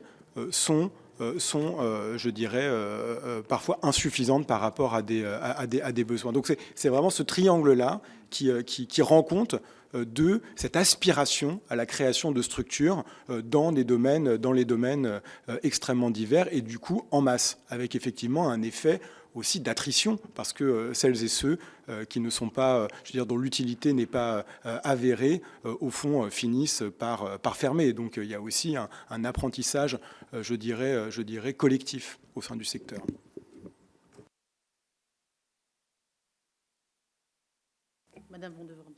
[SPEAKER 4] sont je dirais, parfois insuffisantes par rapport à des besoins. Donc c'est vraiment ce triangle-là qui rend compte de cette aspiration à la création de structures dans les domaines extrêmement divers et du coup en masse, avec effectivement un effet aussi d'attrition, parce que celles et ceux qui ne sont pas, je veux dire, dont l'utilité n'est pas avérée, au fond, finissent par fermer. Donc il y a aussi un apprentissage, je dirais, collectif au sein du secteur.
[SPEAKER 1] Madame Vondevoorde.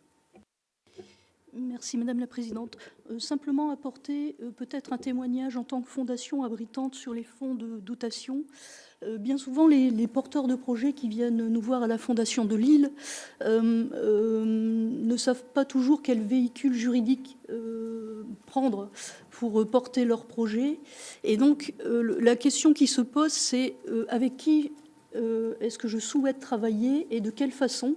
[SPEAKER 6] Merci Madame la Présidente. Simplement apporter peut-être un témoignage en tant que fondation abritante sur les fonds de dotation. Bien souvent, les porteurs de projets qui viennent nous voir à la Fondation de Lille ne savent pas toujours quel véhicule juridique prendre pour porter leur projet. Et donc, la question qui se pose, c'est avec qui est-ce que je souhaite travailler et de quelle façon ?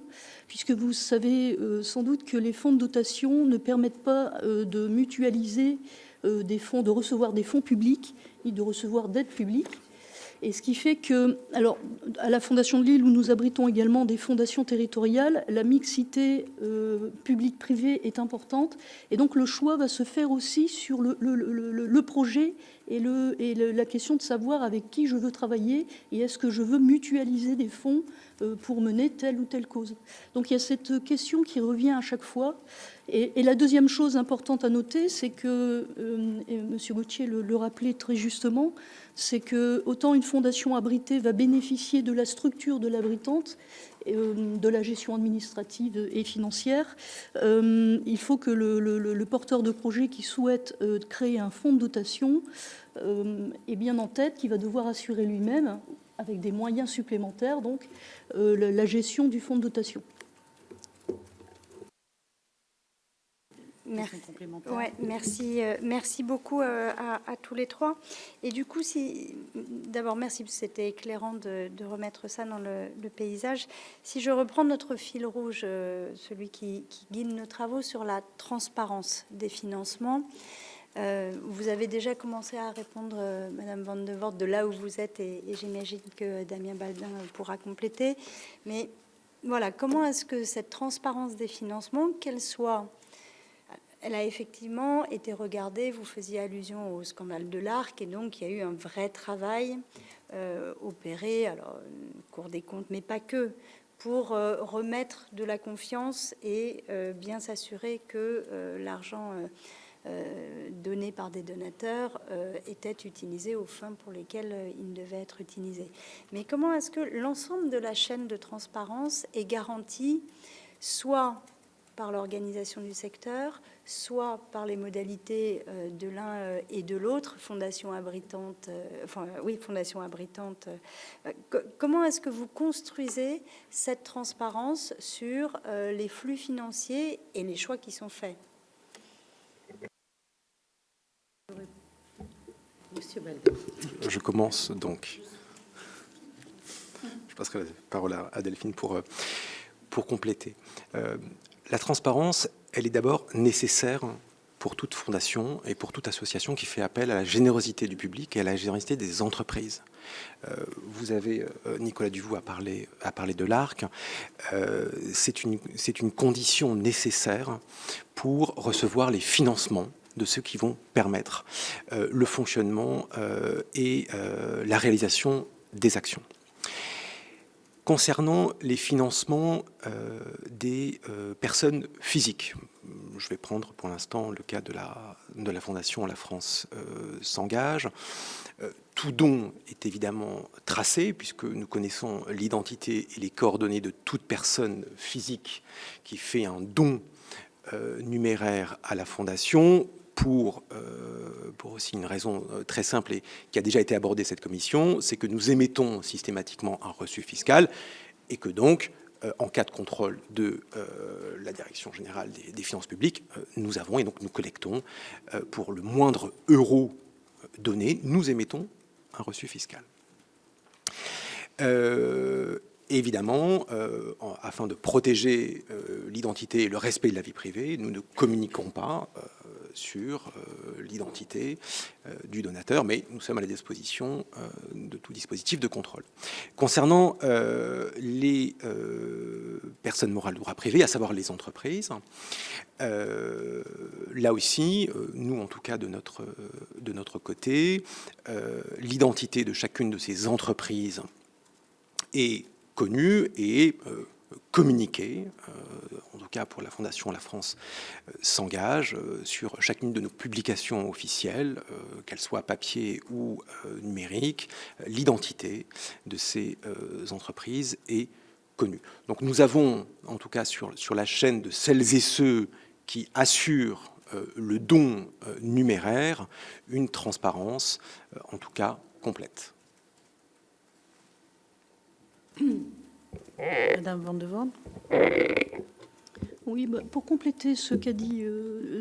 [SPEAKER 6] Puisque vous savez sans doute que les fonds de dotation ne permettent pas de mutualiser des fonds, de recevoir des fonds publics, ni de recevoir d'aide publique. Et ce qui fait que, alors, à la Fondation de Lille, où nous abritons également des fondations territoriales, la mixité publique-privée est importante. Et donc, le choix va se faire aussi sur le projet et la question de savoir avec qui je veux travailler et est-ce que je veux mutualiser des fonds pour mener telle ou telle cause. Donc, il y a cette question qui revient à chaque fois. Et la deuxième chose importante à noter, c'est que, et M. Gauthier le rappelait très justement, c'est que autant une fondation abritée va bénéficier de la structure de l'abritante, de la gestion administrative et financière, il faut que le porteur de projet qui souhaite créer un fonds de dotation ait bien en tête qu'il va devoir assurer lui-même, avec des moyens supplémentaires, donc la gestion du fonds de dotation.
[SPEAKER 3] Merci, merci beaucoup à tous les trois. Et du coup, d'abord, merci, c'était éclairant de remettre ça dans le paysage. Si je reprends notre fil rouge, celui qui guide nos travaux sur la transparence des financements, vous avez déjà commencé à répondre, Madame Van de Voort, de là où vous êtes, et j'imagine que Damien Baldin pourra compléter. Mais voilà, comment est-ce que cette transparence des financements, elle a effectivement été regardée, vous faisiez allusion au scandale de l'Arc, et donc il y a eu un vrai travail opéré, alors Cour des comptes, mais pas que, pour remettre de la confiance et bien s'assurer que l'argent donné par des donateurs était utilisé aux fins pour lesquelles il devait être utilisé. Mais comment est-ce que l'ensemble de la chaîne de transparence est garantie, soit par l'organisation du secteur, soit par les modalités de l'un et de l'autre, Fondation abritante, Fondation abritante. Comment est-ce que vous construisez cette transparence sur les flux financiers et les choix qui sont faits?
[SPEAKER 2] Je commence donc. Je passerai la parole à Delphine pour compléter. La transparence, elle est d'abord nécessaire pour toute fondation et pour toute association qui fait appel à la générosité du public et à la générosité des entreprises. Vous avez, Nicolas Duvaux a parlé de l'Arc. C'est une condition nécessaire pour recevoir les financements de ceux qui vont permettre le fonctionnement et la réalisation des actions. Concernant les financements des personnes physiques, je vais prendre pour l'instant le cas de la Fondation La France s'engage. Tout don est évidemment tracé puisque nous connaissons l'identité et les coordonnées de toute personne physique qui fait un don numéraire à la Fondation pour aussi une raison très simple et qui a déjà été abordée cette commission, c'est que nous émettons systématiquement un reçu fiscal et que donc, en cas de contrôle de la Direction générale des finances publiques, nous avons et donc nous collectons pour le moindre euro donné, nous émettons un reçu fiscal. Évidemment, afin de protéger l'identité et le respect de la vie privée, nous ne communiquons pas sur l'identité du donateur, mais nous sommes à la disposition de tout dispositif de contrôle. Concernant les personnes morales de droit privé, à savoir les entreprises, là aussi, nous en tout cas de notre côté, l'identité de chacune de ces entreprises est connue et communiquée. En tout cas pour la Fondation La France s'engage sur chacune de nos publications officielles, qu'elles soient papier ou numériques, l'identité de ces entreprises est connue. Donc nous avons, en tout cas sur la chaîne de celles et ceux qui assurent le don numéraire, une transparence, en tout cas complète.
[SPEAKER 1] Madame Van de Voort.
[SPEAKER 6] Oui, pour compléter ce qu'a dit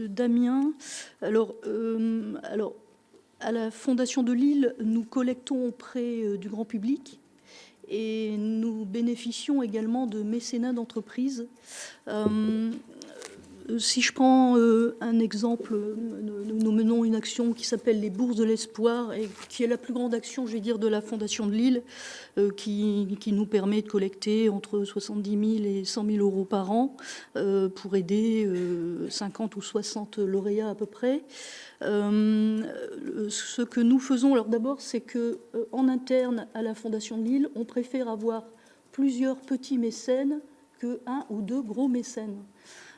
[SPEAKER 6] Damien, alors, à la Fondation de Lille, nous collectons auprès du grand public et nous bénéficions également de mécénat d'entreprise. Si je prends un exemple, nous menons une action qui s'appelle les Bourses de l'Espoir et qui est la plus grande action, je vais dire, de la Fondation de Lille, qui nous permet de collecter entre 70 000 et 100 000 euros par an pour aider 50 ou 60 lauréats à peu près. Ce que nous faisons, alors d'abord, c'est qu'en interne à la Fondation de Lille, on préfère avoir plusieurs petits mécènes que un ou deux gros mécènes.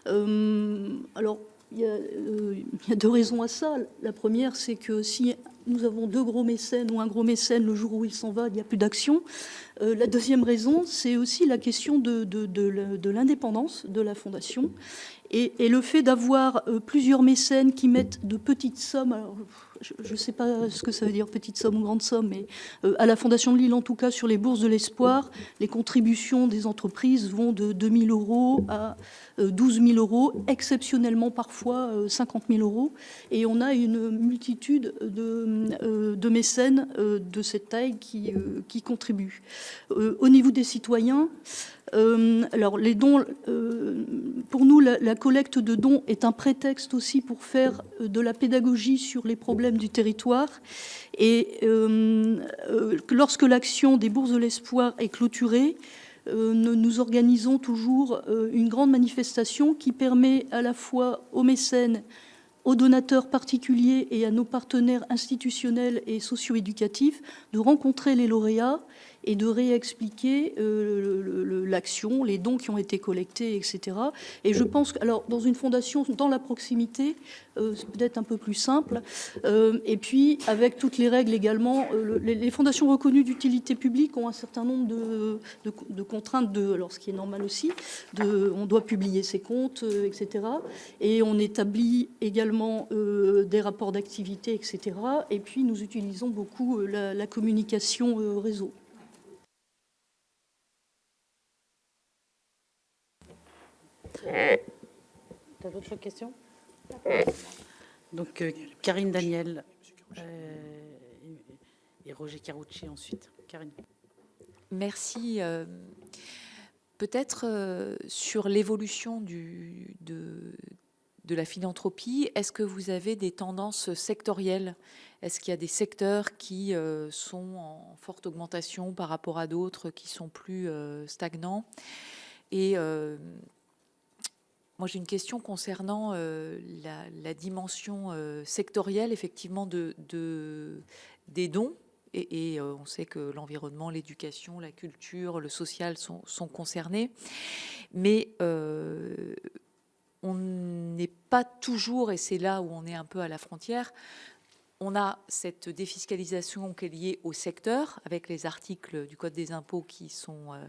[SPEAKER 6] Alors, il y a deux raisons à ça. La première, c'est que si nous avons deux gros mécènes ou un gros mécène, le jour où il s'en va, il n'y a plus d'action. La deuxième raison, c'est aussi la question de l'indépendance de la Fondation et le fait d'avoir plusieurs mécènes qui mettent de petites sommes. Alors, je ne sais pas ce que ça veut dire, petite somme ou grande somme, mais à la Fondation de Lille, en tout cas, sur les bourses de l'espoir, les contributions des entreprises vont de 2 000 euros à 12 000 euros, exceptionnellement parfois 50 000 euros. Et on a une multitude de mécènes de cette taille qui contribuent. Au niveau des citoyens, alors les dons, pour nous, la collecte de dons est un prétexte aussi pour faire de la pédagogie sur les problèmes du territoire. Et lorsque l'action des Bourses de l'Espoir est clôturée, nous organisons toujours une grande manifestation qui permet à la fois aux mécènes, aux donateurs particuliers et à nos partenaires institutionnels et socio-éducatifs de rencontrer les lauréats et de réexpliquer l'action, les dons qui ont été collectés, etc. Et je pense que, alors, dans une fondation, dans la proximité, c'est peut-être un peu plus simple. Et puis, avec toutes les règles également, les fondations reconnues d'utilité publique ont un certain nombre de contraintes, alors ce qui est normal aussi, on doit publier ses comptes, etc. Et on établit également des rapports d'activité, etc. Et puis, nous utilisons beaucoup la communication réseau.
[SPEAKER 1] T'as d'autres questions? Donc, Karine Daniel et Roger Carucci ensuite. Karine.
[SPEAKER 7] Merci. Peut-être sur l'évolution de la philanthropie, est-ce que vous avez des tendances sectorielles? Est-ce qu'il y a des secteurs qui sont en forte augmentation par rapport à d'autres qui sont plus stagnants? Et moi, j'ai une question concernant la dimension sectorielle, effectivement, des dons. Et on sait que l'environnement, l'éducation, la culture, le social sont concernés. Mais on n'est pas toujours, et c'est là où on est un peu à la frontière, on a cette défiscalisation qui est liée au secteur, avec les articles du Code des impôts qui sont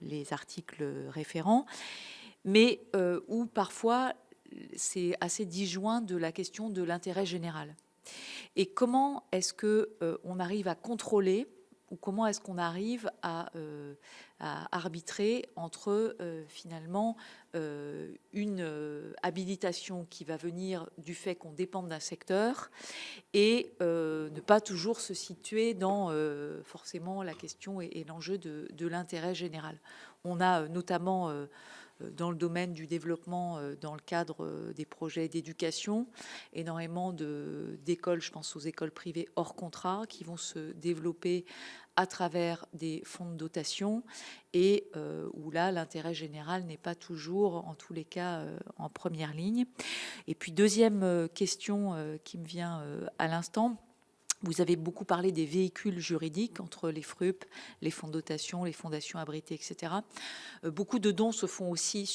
[SPEAKER 7] les articles référents, mais où parfois c'est assez disjoint de la question de l'intérêt général. Et comment est-ce qu'on arrive à contrôler, ou comment est-ce qu'on arrive à arbitrer entre finalement une habilitation qui va venir du fait qu'on dépende d'un secteur et ne pas toujours se situer dans forcément la question et l'enjeu de l'intérêt général. On a notamment dans le domaine du développement, dans le cadre des projets d'éducation, énormément d'écoles, je pense aux écoles privées hors contrat, qui vont se développer à travers des fonds de dotation et où là, l'intérêt général n'est pas toujours, en tous les cas, en première ligne. Et puis, deuxième question qui me vient à l'instant, vous avez beaucoup parlé des véhicules juridiques entre les FRUP, les fonds de dotation, les fondations abritées, etc. Beaucoup de dons se font aussi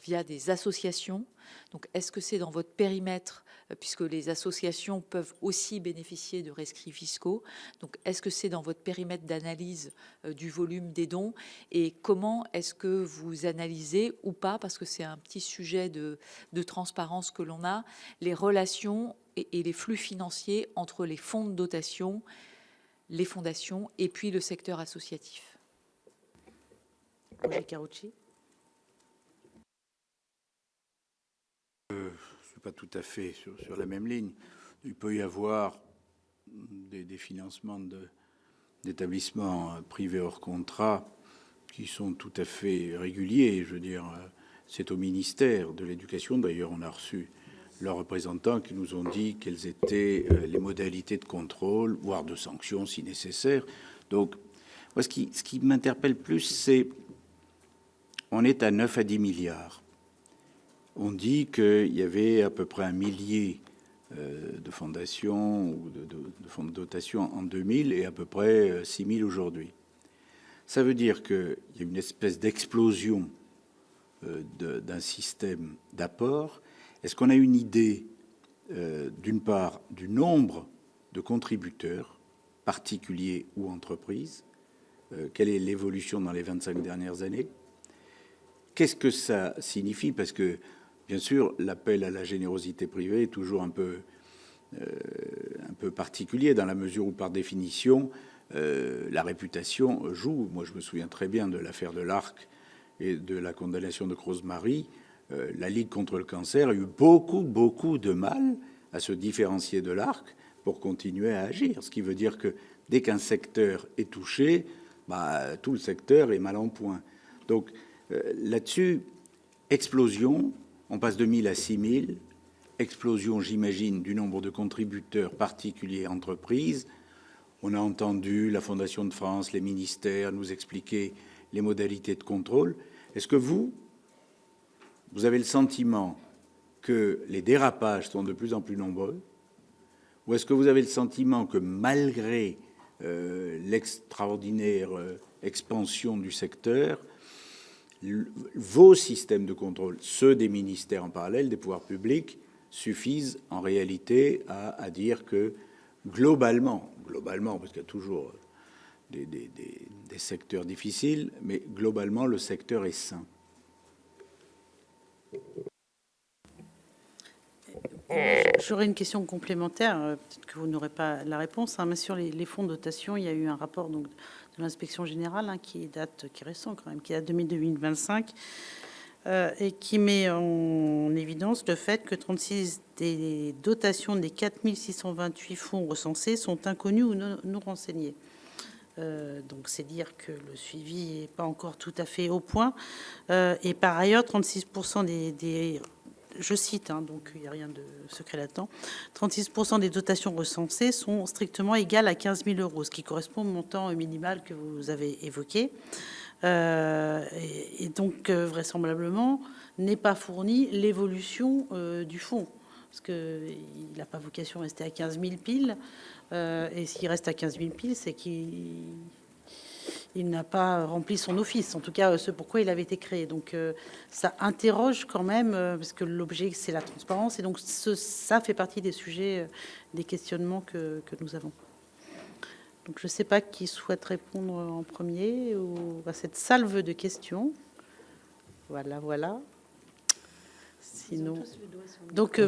[SPEAKER 7] via des associations. Donc, est-ce que c'est dans votre périmètre, puisque les associations peuvent aussi bénéficier de rescrits fiscaux? Donc, est-ce que c'est dans votre périmètre d'analyse du volume des dons? Et comment est-ce que vous analysez ou pas, parce que c'est un petit sujet de transparence que l'on a, les relations et les flux financiers entre les fonds de dotation, les fondations et puis le secteur associatif?
[SPEAKER 1] Roger Carucci.
[SPEAKER 8] Je ne suis pas tout à fait sur la même ligne. Il peut y avoir des financements d'établissements privés hors contrat qui sont tout à fait réguliers. Je veux dire, c'est au ministère de l'Éducation. D'ailleurs, on a reçu leurs représentants qui nous ont dit quelles étaient les modalités de contrôle, voire de sanctions si nécessaire. Donc, moi, ce qui m'interpelle plus, c'est on est à 9 à 10 milliards. On dit qu'il y avait à peu près 1 millier de fondations ou de fonds de dotation en 2000 et à peu près 6 000 aujourd'hui. Ça veut dire qu'il y a une espèce d'explosion d'un système d'apport. Est-ce qu'on a une idée, d'une part, du nombre de contributeurs, particuliers ou entreprises? Quelle est l'évolution dans les 25 dernières années? Qu'est-ce que ça signifie? Parce que, bien sûr, l'appel à la générosité privée est toujours un peu particulier, dans la mesure où, par définition, la réputation joue. Moi, je me souviens très bien de l'affaire de l'Arc et de la condamnation de Cruz-Marie. La Ligue contre le cancer a eu beaucoup de mal à se différencier de l'Arc pour continuer à agir. Ce qui veut dire que dès qu'un secteur est touché, tout le secteur est mal en point. Donc là-dessus, explosion, on passe de 1000 à 6000, explosion, j'imagine, du nombre de contributeurs particuliers et entreprises. On a entendu la Fondation de France, les ministères nous expliquer les modalités de contrôle. Est-ce que vous avez le sentiment que les dérapages sont de plus en plus nombreux? Ou est-ce que vous avez le sentiment que malgré l'extraordinaire expansion du secteur, vos systèmes de contrôle, ceux des ministères en parallèle, des pouvoirs publics, suffisent en réalité à dire que globalement, parce qu'il y a toujours des secteurs difficiles, mais globalement, le secteur est sain?
[SPEAKER 1] J'aurais une question complémentaire, peut-être que vous n'aurez pas la réponse, mais sur les fonds de dotation, il y a eu un rapport donc, de l'inspection générale qui est récent quand même, qui date de 2025, et qui met en évidence le fait que 36 des dotations des 4628 fonds recensés sont inconnus ou non renseignés. Donc c'est dire que le suivi n'est pas encore tout à fait au point. Et par ailleurs, 36% des je cite, donc il n'y a rien de secret là-dedans, 36% des dotations recensées sont strictement égales à 15 000 €, ce qui correspond au montant minimal que vous avez évoqué. Et donc, vraisemblablement, n'est pas fournie l'évolution du fonds, parce qu'il n'a pas vocation à rester à 15 000 piles. Et s'il reste à 15 000 piles, c'est qu'il n'a pas rempli son office, en tout cas ce pourquoi il avait été créé. Donc ça interroge quand même, parce que l'objet c'est la transparence, et donc ça fait partie des sujets, des questionnements que nous avons. Donc je ne sais pas qui souhaite répondre en premier à cette salve de questions. Voilà. Sinon, donc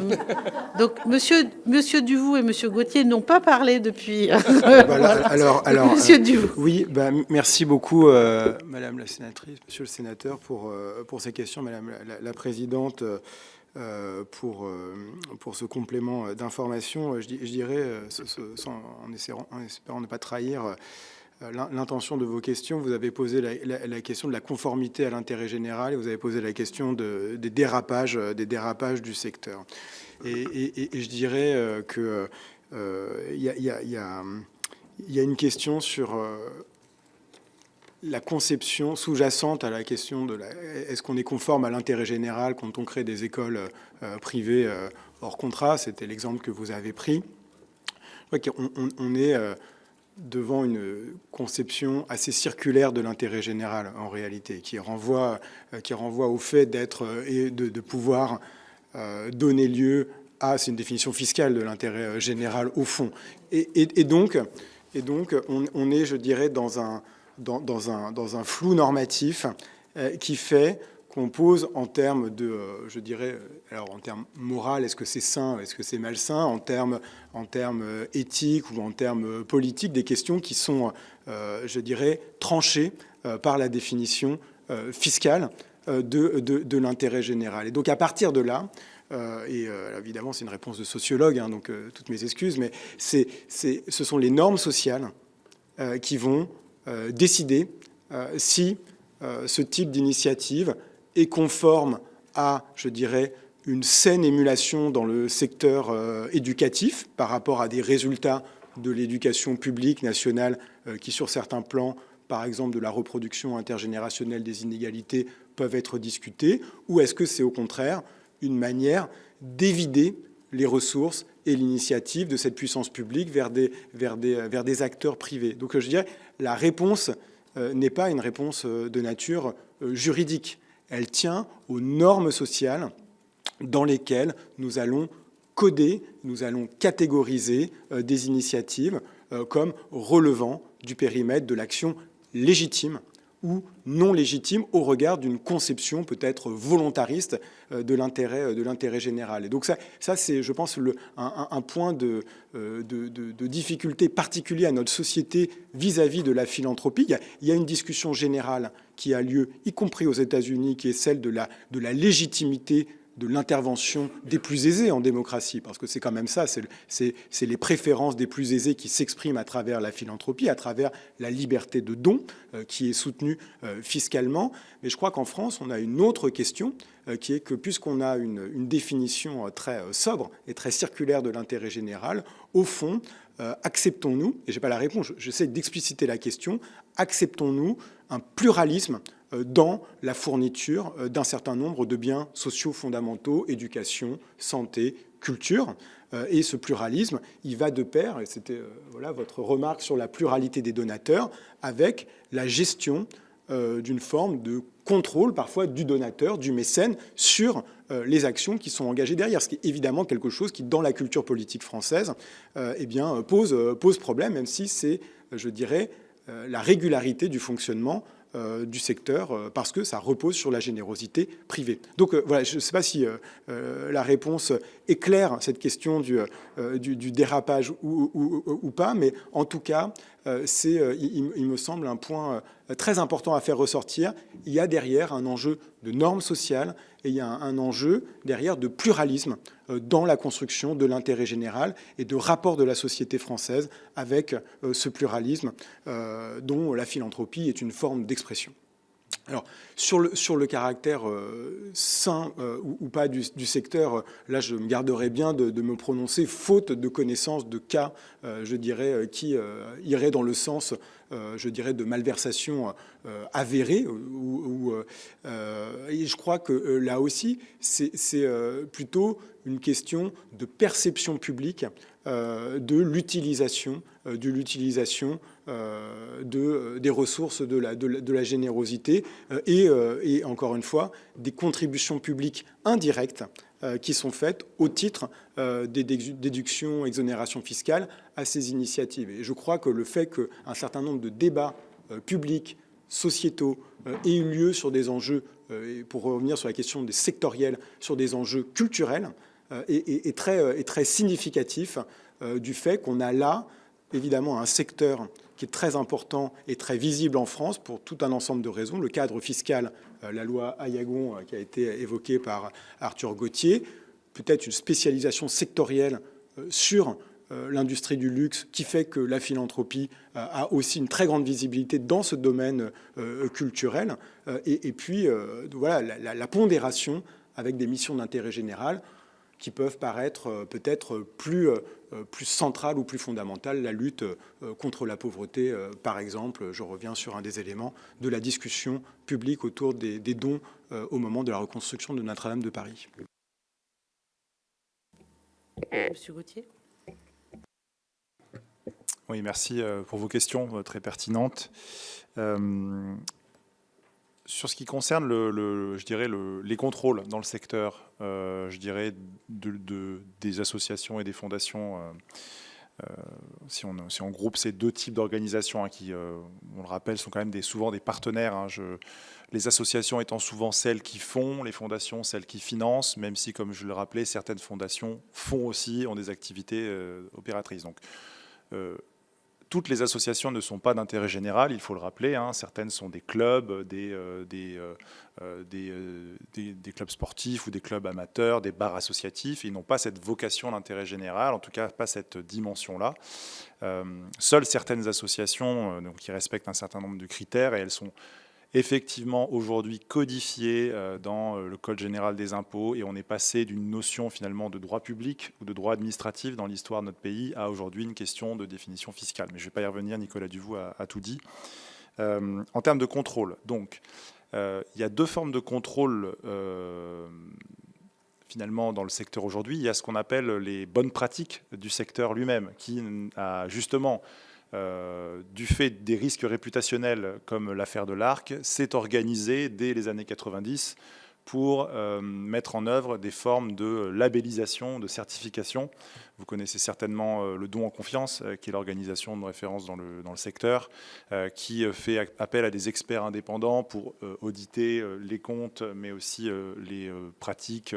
[SPEAKER 1] Monsieur Duvou et Monsieur Gauthier n'ont pas parlé depuis.
[SPEAKER 4] Alors,
[SPEAKER 1] Monsieur Duvou.
[SPEAKER 4] Oui, merci beaucoup, Madame la sénatrice, Monsieur le sénateur, pour ces questions, Madame la présidente, pour ce complément d'information. Je dirais, en espérant ne pas trahir l'intention de vos questions, vous avez posé la question de la conformité à l'intérêt général et vous avez posé la question des dérapages du secteur. Et je dirais que il y a une question sur la conception sous-jacente à la question de est-ce qu'on est conforme à l'intérêt général quand on crée des écoles privées hors contrat. C'était l'exemple que vous avez pris. Je crois qu'on est devant une conception assez circulaire de l'intérêt général en réalité, qui renvoie au fait d'être et de pouvoir donner lieu à, c'est une définition fiscale de l'intérêt général au fond. Et donc on est, je dirais, dans un flou normatif qui fait qu'on pose en termes de, je dirais, alors en termes moral, est-ce que c'est sain, est-ce que c'est malsain, en termes éthiques ou en termes politiques, des questions qui sont, je dirais, tranchées par la définition fiscale de l'intérêt général. Et donc à partir de là, évidemment c'est une réponse de sociologue, donc toutes mes excuses, mais ce sont les normes sociales qui vont décider si ce type d'initiative est conforme à, je dirais, une saine émulation dans le secteur éducatif par rapport à des résultats de l'éducation publique nationale qui, sur certains plans, par exemple de la reproduction intergénérationnelle des inégalités, peuvent être discutés, ou est-ce que c'est au contraire une manière d'évider les ressources et l'initiative de cette puissance publique vers des acteurs privés? Donc je dirais, la réponse n'est pas une réponse de nature juridique. Elle tient aux normes sociales dans lesquelles nous allons coder, nous allons catégoriser des initiatives comme relevant du périmètre de l'action légitime ou non légitime au regard d'une conception peut-être volontariste de l'intérêt général. Et donc ça c'est, je pense, un point de difficulté particulier à notre société vis-à-vis de la philanthropie. Il y a une discussion générale qui a lieu, y compris aux États-Unis, qui est celle de la légitimité de l'intervention des plus aisés en démocratie, parce que c'est quand même ça, c'est les préférences des plus aisés qui s'expriment à travers la philanthropie, à travers la liberté de don qui est soutenue fiscalement. Mais je crois qu'en France, on a une autre question qui est que puisqu'on a une définition très sobre et très circulaire de l'intérêt général, au fond, acceptons-nous, et je n'ai pas la réponse, j'essaie d'expliciter la question, acceptons-nous un pluralisme dans la fourniture d'un certain nombre de biens sociaux fondamentaux, éducation, santé, culture. Et ce pluralisme, il va de pair, et c'était voilà, votre remarque sur la pluralité des donateurs, avec la gestion d'une forme de contrôle parfois du donateur, du mécène, sur les actions qui sont engagées derrière. Ce qui est évidemment quelque chose qui, dans la culture politique française, eh bien, pose problème, même si c'est, je dirais, la régularité du fonctionnement du secteur, parce que ça repose sur la générosité privée. Donc voilà, je ne sais pas si la réponse éclaire cette question du dérapage ou pas, mais en tout cas, il me semble un point très important à faire ressortir. Il y a derrière un enjeu de normes sociales et il y a un enjeu derrière de pluralisme dans la construction de l'intérêt général et de rapport de la société française avec ce pluralisme dont la philanthropie est une forme d'expression. Alors, sur le caractère sain ou pas du secteur, là, je me garderai bien de me prononcer, faute de connaissance de cas, je dirais, qui iraient dans le sens, je dirais, de malversation avérée. Et je crois que là aussi, c'est plutôt une question de perception publique de l'utilisation des ressources de la générosité et encore une fois, des contributions publiques indirectes qui sont faites au titre des déductions, exonérations fiscales à ces initiatives. Et je crois que le fait qu'un certain nombre de débats publics, sociétaux, aient eu lieu sur des enjeux, et pour revenir sur la question des sectoriels, sur des enjeux culturels, est très significatif du fait qu'on a là, évidemment, un secteur qui est très important et très visible en France pour tout un ensemble de raisons. Le cadre fiscal, la loi Aillagon qui a été évoquée par Arthur Gauthier, peut-être une spécialisation sectorielle sur l'industrie du luxe qui fait que la philanthropie a aussi une très grande visibilité dans ce domaine culturel. Et puis, voilà, la pondération avec des missions d'intérêt général qui peuvent paraître peut-être plus centrales ou plus fondamentales, la lutte contre la pauvreté, par exemple. Je reviens sur un des éléments de la discussion publique autour des dons au moment de la reconstruction de Notre-Dame de Paris.
[SPEAKER 1] Monsieur Gauthier.
[SPEAKER 5] Oui, merci pour vos questions très pertinentes. Sur ce qui concerne je dirais les contrôles dans le secteur, je dirais des associations et des fondations, si on groupe ces deux types d'organisations qui, on le rappelle, sont quand même souvent des partenaires. Les associations étant souvent celles qui font, les fondations celles qui financent, même si, comme je le rappelais, certaines fondations ont des activités opératrices. Donc, toutes les associations ne sont pas d'intérêt général, il faut le rappeler. Certaines sont des clubs, des clubs sportifs ou des clubs amateurs, des bars associatifs. Ils n'ont pas cette vocation d'intérêt général, en tout cas pas cette dimension-là. Seules certaines associations qui respectent un certain nombre de critères, et elles sont effectivement aujourd'hui codifié dans le Code général des impôts, et on est passé d'une notion finalement de droit public ou de droit administratif dans l'histoire de notre pays à aujourd'hui une question de définition fiscale. Mais je ne vais pas y revenir, Nicolas Duvaux a tout dit. En termes de contrôle, donc, il y a deux formes de contrôle finalement dans le secteur aujourd'hui. Il y a ce qu'on appelle les bonnes pratiques du secteur lui-même, qui a justement, du fait des risques réputationnels comme l'affaire de l'Arc, s'est organisé dès les années 90 pour mettre en œuvre des formes de labellisation, de certification. Vous connaissez certainement le don en confiance, qui est l'organisation de référence dans le secteur, qui fait appel à des experts indépendants pour auditer les comptes, mais aussi les pratiques,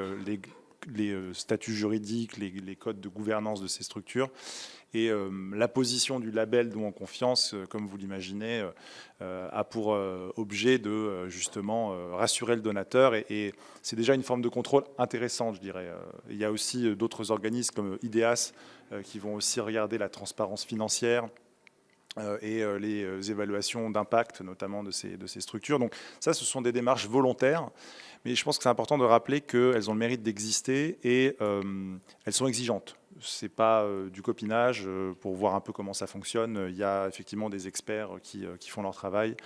[SPEAKER 5] les statuts juridiques, les codes de gouvernance de ces structures. Et la position du label don en confiance, comme vous l'imaginez, a pour objet de justement rassurer le donateur. Et c'est déjà une forme de contrôle intéressante, je dirais. Il y a aussi d'autres organismes comme IDEAS qui vont aussi regarder la transparence financière et les évaluations d'impact, notamment de ces structures. Donc ça, ce sont des démarches volontaires. Mais je pense que c'est important de rappeler qu'elles ont le mérite d'exister et elles sont exigeantes. Ce n'est pas du copinage. Pour voir un peu comment ça fonctionne, il y a effectivement des experts qui font leur travail.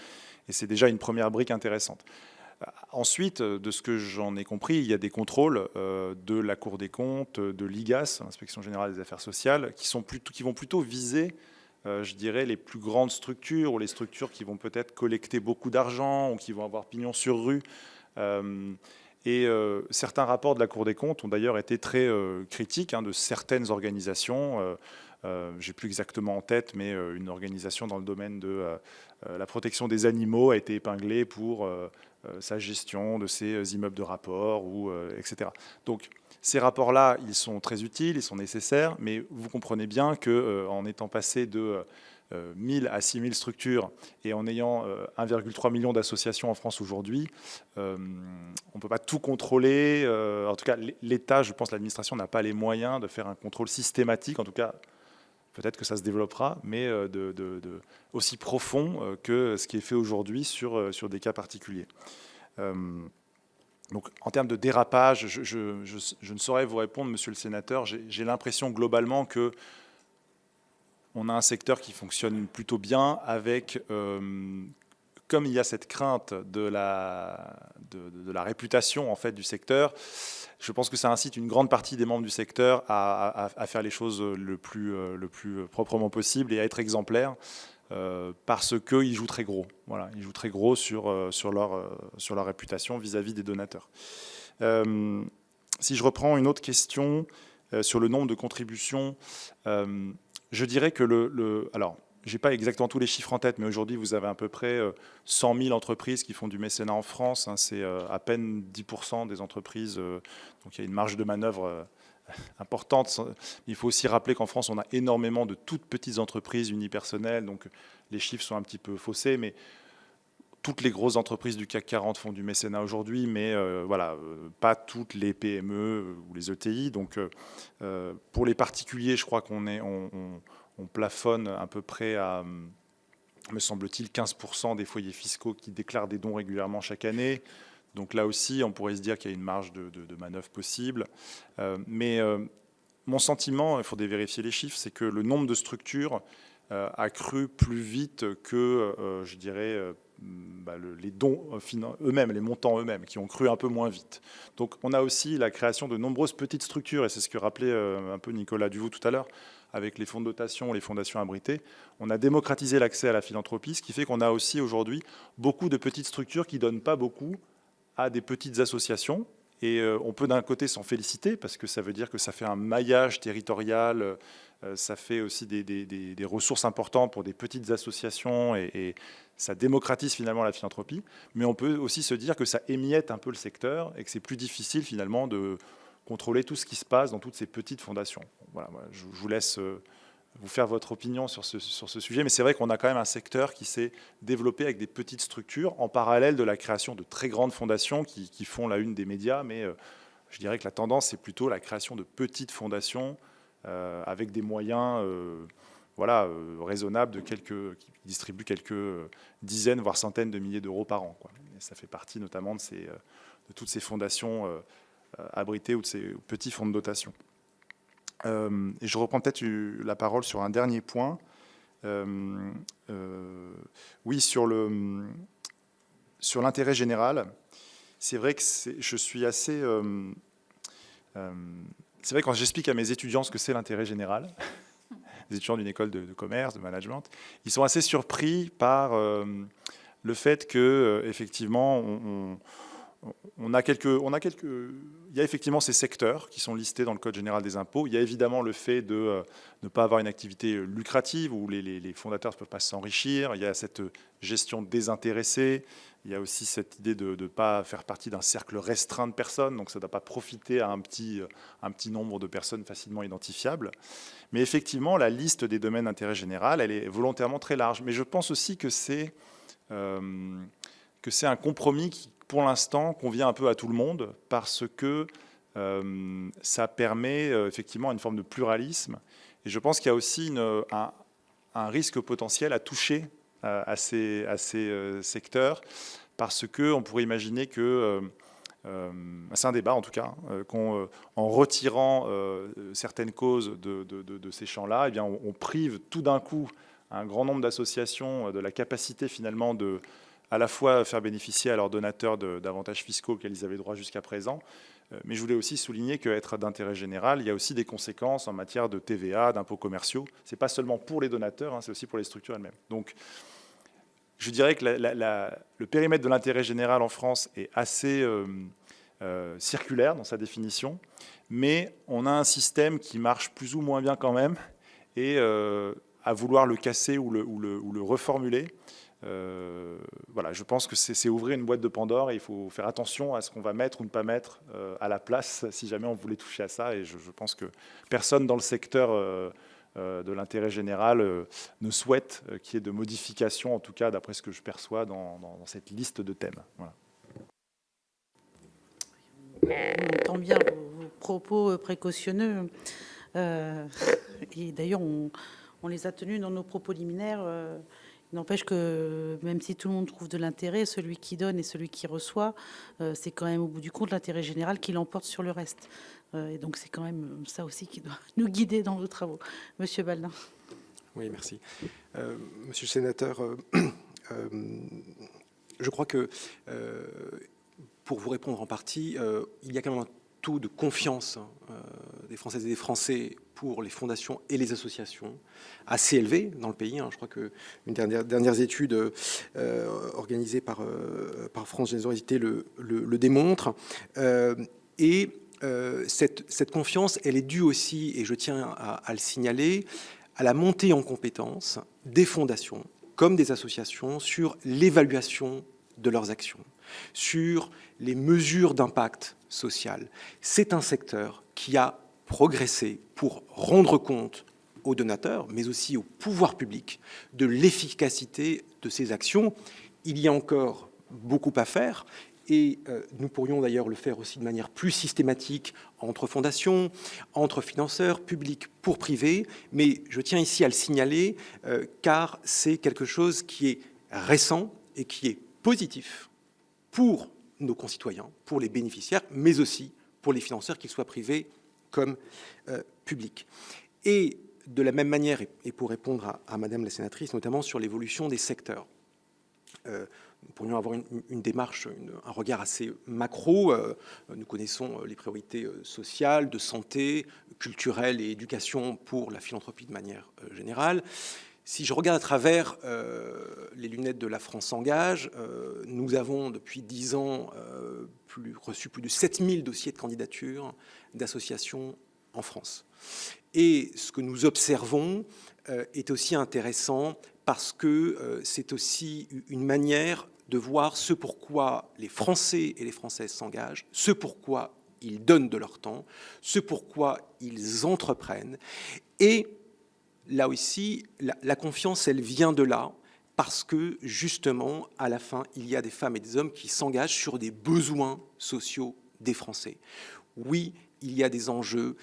[SPEAKER 5] Et c'est déjà une première brique intéressante. Ensuite, de ce que j'en ai compris, il y a des contrôles de la Cour des comptes, de l'IGAS, l'Inspection générale des affaires sociales, qui vont plutôt viser, je dirais, les plus grandes structures ou les structures qui vont peut-être collecter beaucoup d'argent ou qui vont avoir pignon sur rue. Certains rapports de la Cour des comptes ont d'ailleurs été très critiques de certaines organisations. Je n'ai plus exactement en tête, mais une organisation dans le domaine de la protection des animaux a été épinglée pour sa gestion de ces immeubles de rapport, etc. Donc ces rapports-là, ils sont très utiles, ils sont nécessaires, mais vous comprenez bien qu'en étant passé de 1000 à 6000 structures et en ayant 1,3 million d'associations en France aujourd'hui, on ne peut pas tout contrôler. En tout cas, l'État, je pense, l'administration n'a pas les moyens de faire un contrôle systématique. En tout cas, peut-être que ça se développera, mais aussi profond que ce qui est fait aujourd'hui sur des cas particuliers. Donc, en termes de dérapage, je ne saurais vous répondre, monsieur le sénateur. J'ai l'impression globalement que on a un secteur qui fonctionne plutôt bien avec, comme il y a cette crainte de la réputation en fait, du secteur, je pense que ça incite une grande partie des membres du secteur à faire les choses le plus proprement possible et à être exemplaires parce qu'ils jouent très gros. Voilà, ils jouent très gros sur leur réputation vis-à-vis des donateurs. Si je reprends une autre question sur le nombre de contributions, je dirais que alors, je n'ai pas exactement tous les chiffres en tête, mais aujourd'hui, vous avez à peu près 100 000 entreprises qui font du mécénat en France. C'est à peine 10% des entreprises. Donc, il y a une marge de manœuvre importante. Il faut aussi rappeler qu'en France, on a énormément de toutes petites entreprises unipersonnelles. Donc, les chiffres sont un petit peu faussés, mais toutes les grosses entreprises du CAC 40 font du mécénat aujourd'hui, mais voilà, pas toutes les PME ou les ETI. Donc, pour les particuliers, je crois on plafonne à peu près à, me semble-t-il, 15% des foyers fiscaux qui déclarent des dons régulièrement chaque année. Donc là aussi, on pourrait se dire qu'il y a une marge de manœuvre possible. Mais mon sentiment, il faudrait vérifier les chiffres, c'est que le nombre de structures a cru plus vite que, je dirais, les dons eux-mêmes, les montants eux-mêmes, qui ont cru un peu moins vite. Donc on a aussi la création de nombreuses petites structures, et c'est ce que rappelait un peu Nicolas Duvaux tout à l'heure, avec les fonds de dotation, les fondations abritées. On a démocratisé l'accès à la philanthropie, ce qui fait qu'on a aussi aujourd'hui beaucoup de petites structures qui ne donnent pas beaucoup à des petites associations. Et on peut d'un côté s'en féliciter, parce que ça veut dire que ça fait un maillage territorial, ça fait aussi des ressources importantes pour des petites associations, et ça démocratise finalement la philanthropie. Mais on peut aussi se dire que ça émiette un peu le secteur, et que c'est plus difficile finalement de contrôler tout ce qui se passe dans toutes ces petites fondations. Voilà, je vous laisse vous faire votre opinion sur ce sujet, mais c'est vrai qu'on a quand même un secteur qui s'est développé avec des petites structures, en parallèle de la création de très grandes fondations qui font la une des médias, mais je dirais que la tendance, c'est plutôt la création de petites fondations avec des moyens voilà, raisonnable qui distribue quelques dizaines, voire centaines de milliers d'euros par an, quoi. Et ça fait partie notamment de toutes ces fondations abritées ou de ces petits fonds de dotation. Et je reprends peut-être la parole sur un dernier point. Oui, sur l'intérêt général, c'est vrai que je suis assez... c'est vrai que quand j'explique à mes étudiants ce que c'est l'intérêt général, les étudiants d'une école de commerce, de management, ils sont assez surpris par le fait que effectivement il y a effectivement ces secteurs qui sont listés dans le Code général des impôts. Il y a évidemment le fait de ne pas avoir une activité lucrative où les fondateurs ne peuvent pas s'enrichir. Il y a cette gestion désintéressée. Il y a aussi cette idée de ne pas faire partie d'un cercle restreint de personnes, donc ça ne doit pas profiter à un petit nombre de personnes facilement identifiables. Mais effectivement, la liste des domaines d'intérêt général, elle est volontairement très large. Mais je pense aussi que c'est un compromis qui, pour l'instant, convient un peu à tout le monde, parce que ça permet effectivement une forme de pluralisme. Et je pense qu'il y a aussi un risque potentiel à toucher à ces secteurs, parce qu'on pourrait imaginer que, c'est un débat en tout cas, qu'en retirant certaines causes de ces champs-là, eh bien, on prive tout d'un coup un grand nombre d'associations de la capacité finalement de à la fois faire bénéficier à leurs donateurs d'avantages fiscaux auxquels ils avaient droit jusqu'à présent. Mais je voulais aussi souligner qu'être d'intérêt général, il y a aussi des conséquences en matière de TVA, d'impôts commerciaux. Ce n'est pas seulement pour les donateurs, hein, c'est aussi pour les structures elles-mêmes. Donc, je dirais que le périmètre de l'intérêt général en France est assez circulaire dans sa définition, mais on a un système qui marche plus ou moins bien quand même, et à vouloir le casser ou le reformuler, voilà, je pense que c'est ouvrir une boîte de Pandore et il faut faire attention à ce qu'on va mettre ou ne pas mettre à la place si jamais on voulait toucher à ça. Et je pense que personne dans le secteur de l'intérêt général ne souhaite qu'il y ait de modifications, en tout cas d'après ce que je perçois dans cette liste de thèmes. Voilà.
[SPEAKER 1] On entend bien vos propos précautionneux. Et d'ailleurs, on les a tenus dans nos propos liminaires. N'empêche que même si tout le monde trouve de l'intérêt, celui qui donne et celui qui reçoit, c'est quand même au bout du compte l'intérêt général qui l'emporte sur le reste. Et donc c'est quand même ça aussi qui doit nous guider dans nos travaux. Monsieur Baldin.
[SPEAKER 2] Oui, merci. Monsieur le sénateur, je crois que pour vous répondre en partie, il y a quand même un taux de confiance des Françaises et des Français pour les fondations et les associations assez élevé dans le pays. Je crois qu'une dernière étude organisée par France Générosité le démontre. Et cette confiance, elle est due aussi, et je tiens à le signaler, à la montée en compétence des fondations comme des associations sur l'évaluation de leurs actions, sur les mesures d'impact social. C'est un secteur qui a progressé pour rendre compte aux donateurs, mais aussi au pouvoir public, de l'efficacité de ces actions. Il y a encore beaucoup à faire, et nous pourrions d'ailleurs le faire aussi de manière plus systématique entre fondations, entre financeurs, publics pour privés, mais je tiens ici à le signaler, car c'est quelque chose qui est récent et qui est positif pour nos concitoyens, pour les bénéficiaires, mais aussi pour les financeurs, qu'ils soient privés comme publics. Et de la même manière, et pour répondre à Madame la sénatrice, notamment sur l'évolution des secteurs, nous pourrions avoir une démarche, un regard assez macro. Nous connaissons les priorités sociales, de santé, culturelle et éducation pour la philanthropie de manière générale. Si je regarde à travers les lunettes de La France s'engage, nous avons depuis 10 ans reçu plus de 7000 dossiers de candidature d'associations en France. Et ce que nous observons est aussi intéressant parce que c'est aussi une manière de voir ce pourquoi les Français et les Françaises s'engagent, ce pourquoi ils donnent de leur temps, ce pourquoi ils entreprennent. Et là aussi, la confiance, elle vient de là, parce que justement, à la fin, il y a des femmes et des hommes qui s'engagent sur des besoins sociaux des Français. Oui, il y a des enjeux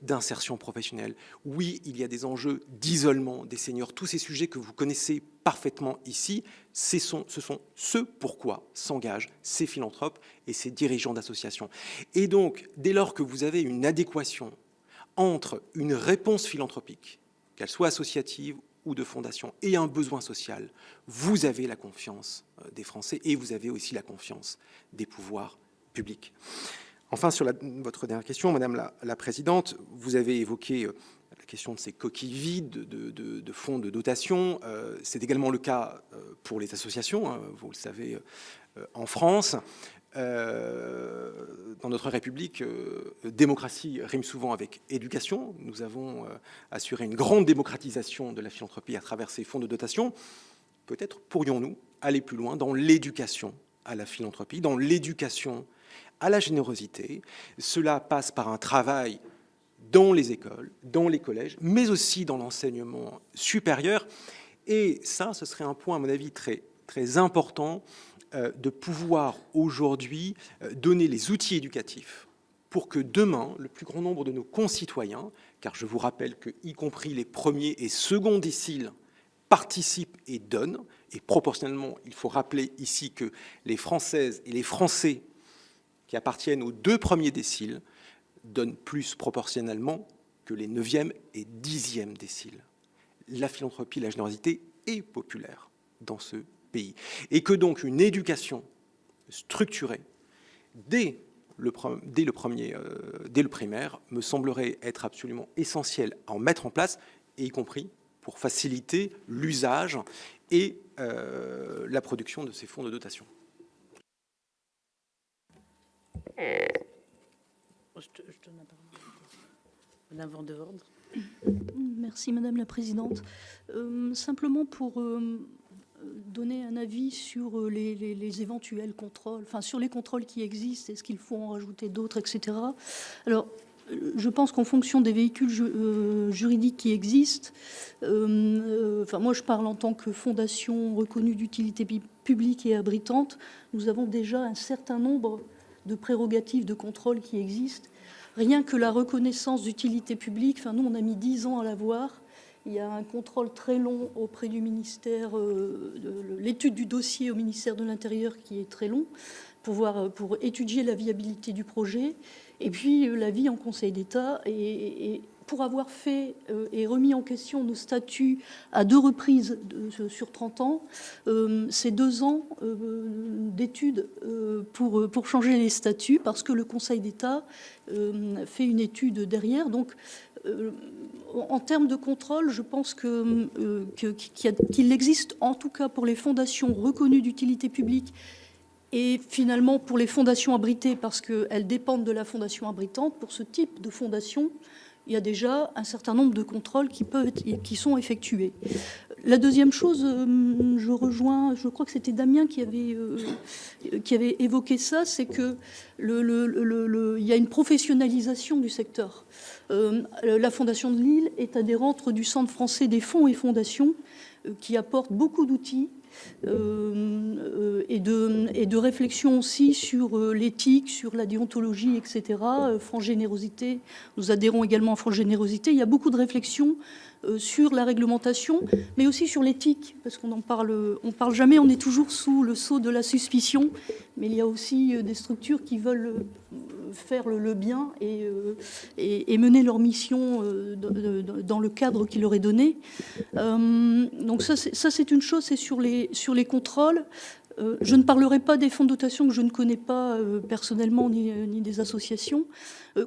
[SPEAKER 2] d'insertion professionnelle. Oui, il y a des enjeux d'isolement des seniors. Tous ces sujets que vous connaissez parfaitement ici, ce sont ce pourquoi s'engagent ces philanthropes et ces dirigeants d'associations. Et donc, dès lors que vous avez une adéquation entre une réponse philanthropique, qu'elle soit associative ou de fondation, et un besoin social, vous avez la confiance des Français et vous avez aussi la confiance des pouvoirs publics. Enfin, sur votre dernière question, Madame la Présidente, vous avez évoqué la question de ces coquilles vides de fonds de dotation. C'est également le cas pour les associations, hein, vous le savez, en France. Dans notre République, démocratie rime souvent avec éducation. Nous avons assuré une grande démocratisation de la philanthropie à travers ces fonds de dotation. Peut-être pourrions-nous aller plus loin dans l'éducation à la philanthropie, dans l'éducation à la générosité. Cela passe par un travail dans les écoles, dans les collèges, mais aussi dans l'enseignement supérieur. Et ça, ce serait un point, à mon avis, très, très important, de pouvoir aujourd'hui donner les outils éducatifs pour que demain, le plus grand nombre de nos concitoyens, car je vous rappelle que, y compris les premiers et seconds déciles, participent et donnent, et proportionnellement, il faut rappeler ici que les Françaises et les Français qui appartiennent aux 2 premiers déciles donnent plus proportionnellement que les 9e et 10e déciles. La philanthropie, la générosité est populaire dans ce pays. Et que donc une éducation structurée dès le primaire me semblerait être absolument essentielle à en mettre en place, et y compris pour faciliter l'usage et la production de ces fonds de dotation.
[SPEAKER 1] Je donne la parole à Madame Van de Voorde.
[SPEAKER 6] Merci Madame la Présidente. Simplement pour donner un avis sur les éventuels contrôles, enfin sur les contrôles qui existent, est-ce qu'il faut en rajouter d'autres, etc. Alors, je pense qu'en fonction des véhicules juridiques qui existent, enfin moi je parle en tant que fondation reconnue d'utilité publique et abritante, nous avons déjà un certain nombre de prérogatives de contrôle qui existent. Rien que la reconnaissance d'utilité publique, enfin nous on a mis 10 ans à l'avoir. Il y a un contrôle très long auprès du ministère, l'étude du dossier au ministère de l'Intérieur qui est très long pour étudier la viabilité du projet. Et puis l'avis en Conseil d'État. Et pour avoir fait et remis en question nos statuts à 2 reprises sur 30 ans, c'est 2 ans d'études pour changer les statuts parce que le Conseil d'État fait une étude derrière. Donc, en termes de contrôle, je pense qu'il existe, en tout cas pour les fondations reconnues d'utilité publique et finalement pour les fondations abritées, parce qu'elles dépendent de la fondation abritante, pour ce type de fondation, il y a déjà un certain nombre de contrôles qui sont effectués. La deuxième chose, je rejoins, je crois que c'était Damien qui avait évoqué ça, c'est que il y a une professionnalisation du secteur. La Fondation de Lille est adhérente du Centre français des fonds et fondations qui apporte beaucoup d'outils et de réflexion aussi sur l'éthique, sur la déontologie, etc. France Générosité, nous adhérons également à France Générosité. Il y a beaucoup de réflexions sur la réglementation, mais aussi sur l'éthique, parce qu'on parle jamais, on est toujours sous le sceau de la suspicion, mais il y a aussi des structures qui veulent faire le bien et mener leur mission dans le cadre qui leur est donné. Donc ça c'est une chose, c'est sur les contrôles. Je ne parlerai pas des fonds de dotation que je ne connais pas personnellement, ni des associations.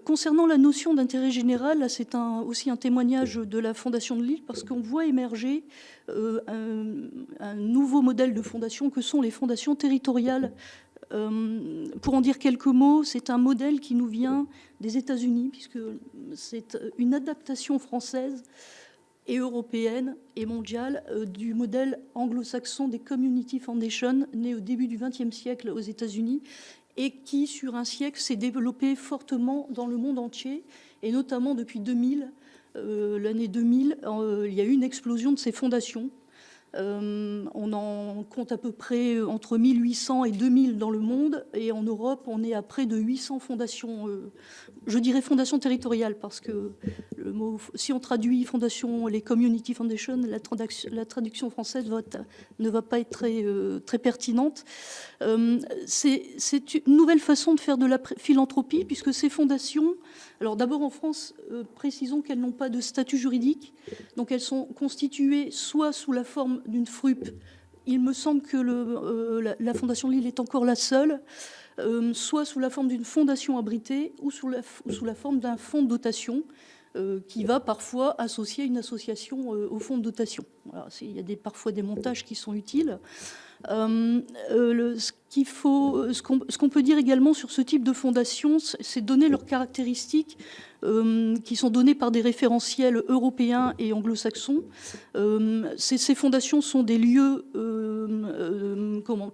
[SPEAKER 6] Concernant la notion d'intérêt général, là, c'est aussi un témoignage de la Fondation de Lille, parce qu'on voit émerger un nouveau modèle de fondation que sont les fondations territoriales. Pour en dire quelques mots, c'est un modèle qui nous vient des États-Unis, puisque c'est une adaptation française et européenne et mondiale du modèle anglo-saxon des Community Foundations, né au début du XXe siècle aux États-Unis, et qui, sur un siècle, s'est développé fortement dans le monde entier, et notamment depuis 2000, l'année 2000, il y a eu une explosion de ces fondations. On en compte à peu près entre 1800 et 2000 dans le monde, et en Europe, on est à près de 800 fondations, je dirais fondations territoriales, parce que le mot, si on traduit fondation, les community foundations, la traduction française ne va pas être très pertinente. C'est une nouvelle façon de faire de la philanthropie, puisque ces fondations, alors d'abord en France, précisons qu'elles n'ont pas de statut juridique, donc elles sont constituées soit sous la forme d'une FRUP, il me semble que la Fondation Lille est encore la seule, soit sous la forme d'une fondation abritée ou sous la forme d'un fonds de dotation qui va parfois associer une association au fonds de dotation. Voilà, il y a parfois des montages qui sont utiles. Ce qu'on peut dire également sur ce type de fondation, c'est donner leurs caractéristiques qui sont données par des référentiels européens et anglo-saxons. Ces fondations sont des lieux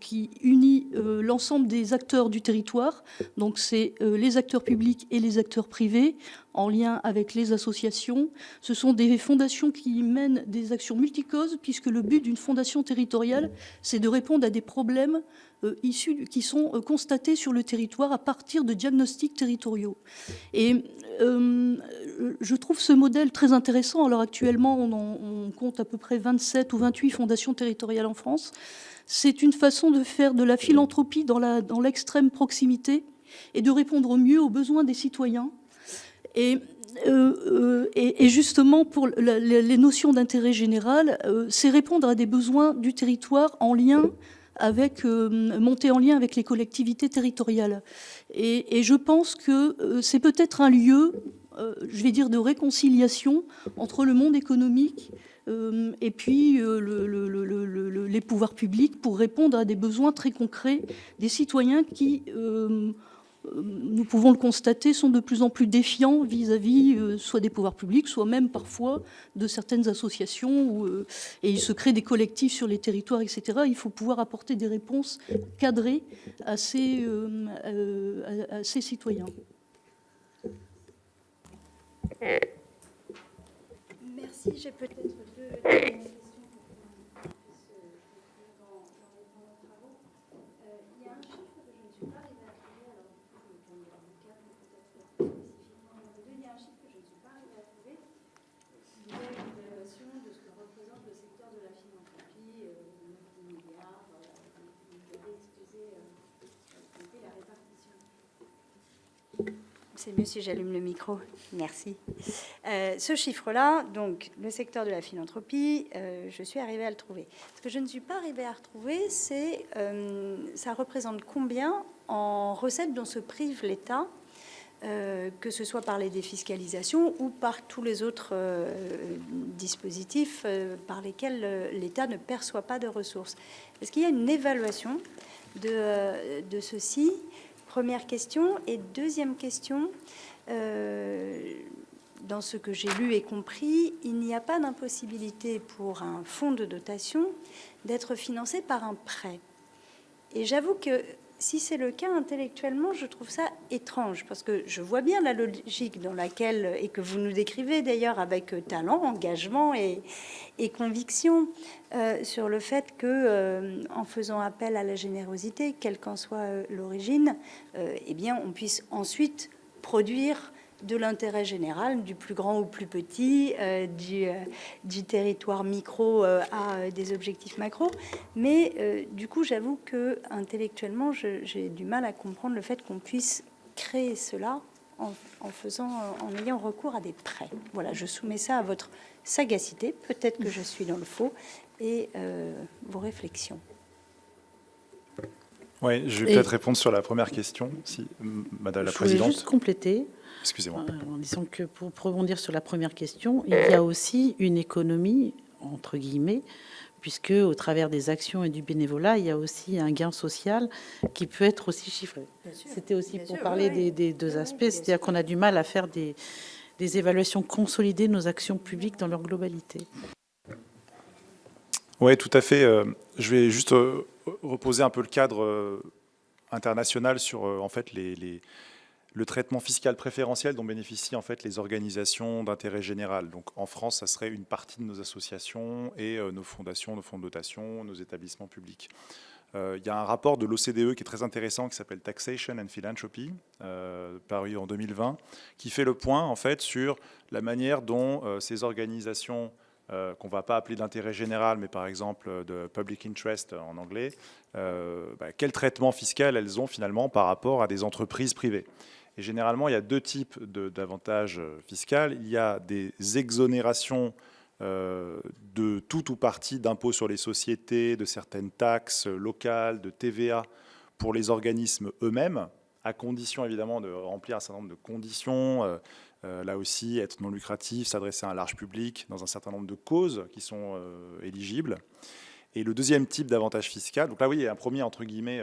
[SPEAKER 6] qui unissent l'ensemble des acteurs du territoire. Donc c'est les acteurs publics et les acteurs privés en lien avec les associations. Ce sont des fondations qui mènent des actions multicauses, puisque le but d'une fondation territoriale, c'est de répondre à des problèmes qui sont constatés sur le territoire à partir de diagnostics territoriaux. Et je trouve ce modèle très intéressant. Alors actuellement, on compte à peu près 27 ou 28 fondations territoriales en France. C'est une façon de faire de la philanthropie dans l'extrême proximité et de répondre au mieux aux besoins des citoyens. Et justement, pour les notions d'intérêt général, c'est répondre à des besoins du territoire en lien avec, monter en lien avec les collectivités territoriales. Et je pense que c'est peut-être un lieu, je vais dire, de réconciliation entre le monde économique et puis les pouvoirs publics pour répondre à des besoins très concrets des citoyens qui... nous pouvons le constater, sont de plus en plus défiants vis-à-vis soit des pouvoirs publics, soit même parfois de certaines associations, et il se crée des collectifs sur les territoires, etc. Il faut pouvoir apporter des réponses cadrées à ces citoyens.
[SPEAKER 3] Merci, j'ai peut-être deux questions. C'est mieux si j'allume le micro. Merci. Ce chiffre-là, donc le secteur de la philanthropie, je suis arrivée à le trouver. Ce que je ne suis pas arrivée à retrouver, c'est ça représente combien en recettes dont se prive l'État, que ce soit par les défiscalisations ou par tous les autres dispositifs par lesquels l'État ne perçoit pas de ressources. Est-ce qu'il y a une évaluation de ceci ? Première question. Et deuxième question, dans ce que j'ai lu et compris, il n'y a pas d'impossibilité pour un fonds de dotation d'être financé par un prêt. Et j'avoue que si c'est le cas intellectuellement, je trouve ça étrange, parce que je vois bien la logique dans laquelle, et que vous nous décrivez d'ailleurs avec talent, engagement et conviction, sur le fait que, en faisant appel à la générosité, quelle qu'en soit l'origine, eh bien, on puisse ensuite produire de l'intérêt général, du plus grand au plus petit, du territoire micro à des objectifs macro. Mais du coup, j'avoue que intellectuellement, j'ai du mal à comprendre le fait qu'on puisse créer cela en ayant recours à des prêts. Voilà, je soumets ça à votre sagacité. Peut-être que je suis dans le faux, et vos réflexions.
[SPEAKER 5] Oui, je vais peut-être répondre sur la première question, si Madame la Présidente.
[SPEAKER 1] Je voulais juste compléter.
[SPEAKER 5] Excusez-moi.
[SPEAKER 1] En disant que pour rebondir sur la première question, il y a aussi une économie, entre guillemets, puisque au travers des actions et du bénévolat, il y a aussi un gain social qui peut être aussi chiffré. C'était aussi pour parler des deux aspects, c'est-à-dire qu'on a du mal à faire des évaluations consolidées de nos actions publiques dans leur globalité.
[SPEAKER 5] Oui, tout à fait. Je vais juste reposer un peu le cadre international sur en fait le traitement fiscal préférentiel dont bénéficient en fait les organisations d'intérêt général. Donc en France, ça serait une partie de nos associations et nos fondations, nos fonds de dotation, nos établissements publics. Il y a un rapport de l'OCDE qui est très intéressant qui s'appelle Taxation and Philanthropy, paru en 2020, qui fait le point en fait sur la manière dont ces organisations qu'on ne va pas appeler d'intérêt général, mais par exemple de public interest en anglais, quel traitement fiscal elles ont finalement par rapport à des entreprises privées. Et généralement, il y a deux types d'avantages fiscaux. Il y a des exonérations de tout ou partie d'impôts sur les sociétés, de certaines taxes locales, de TVA pour les organismes eux-mêmes, à condition évidemment de remplir un certain nombre de conditions. Là aussi, être non lucratif, s'adresser à un large public dans un certain nombre de causes qui sont éligibles. Et le deuxième type d'avantage fiscal, donc là oui, il y a un premier entre guillemets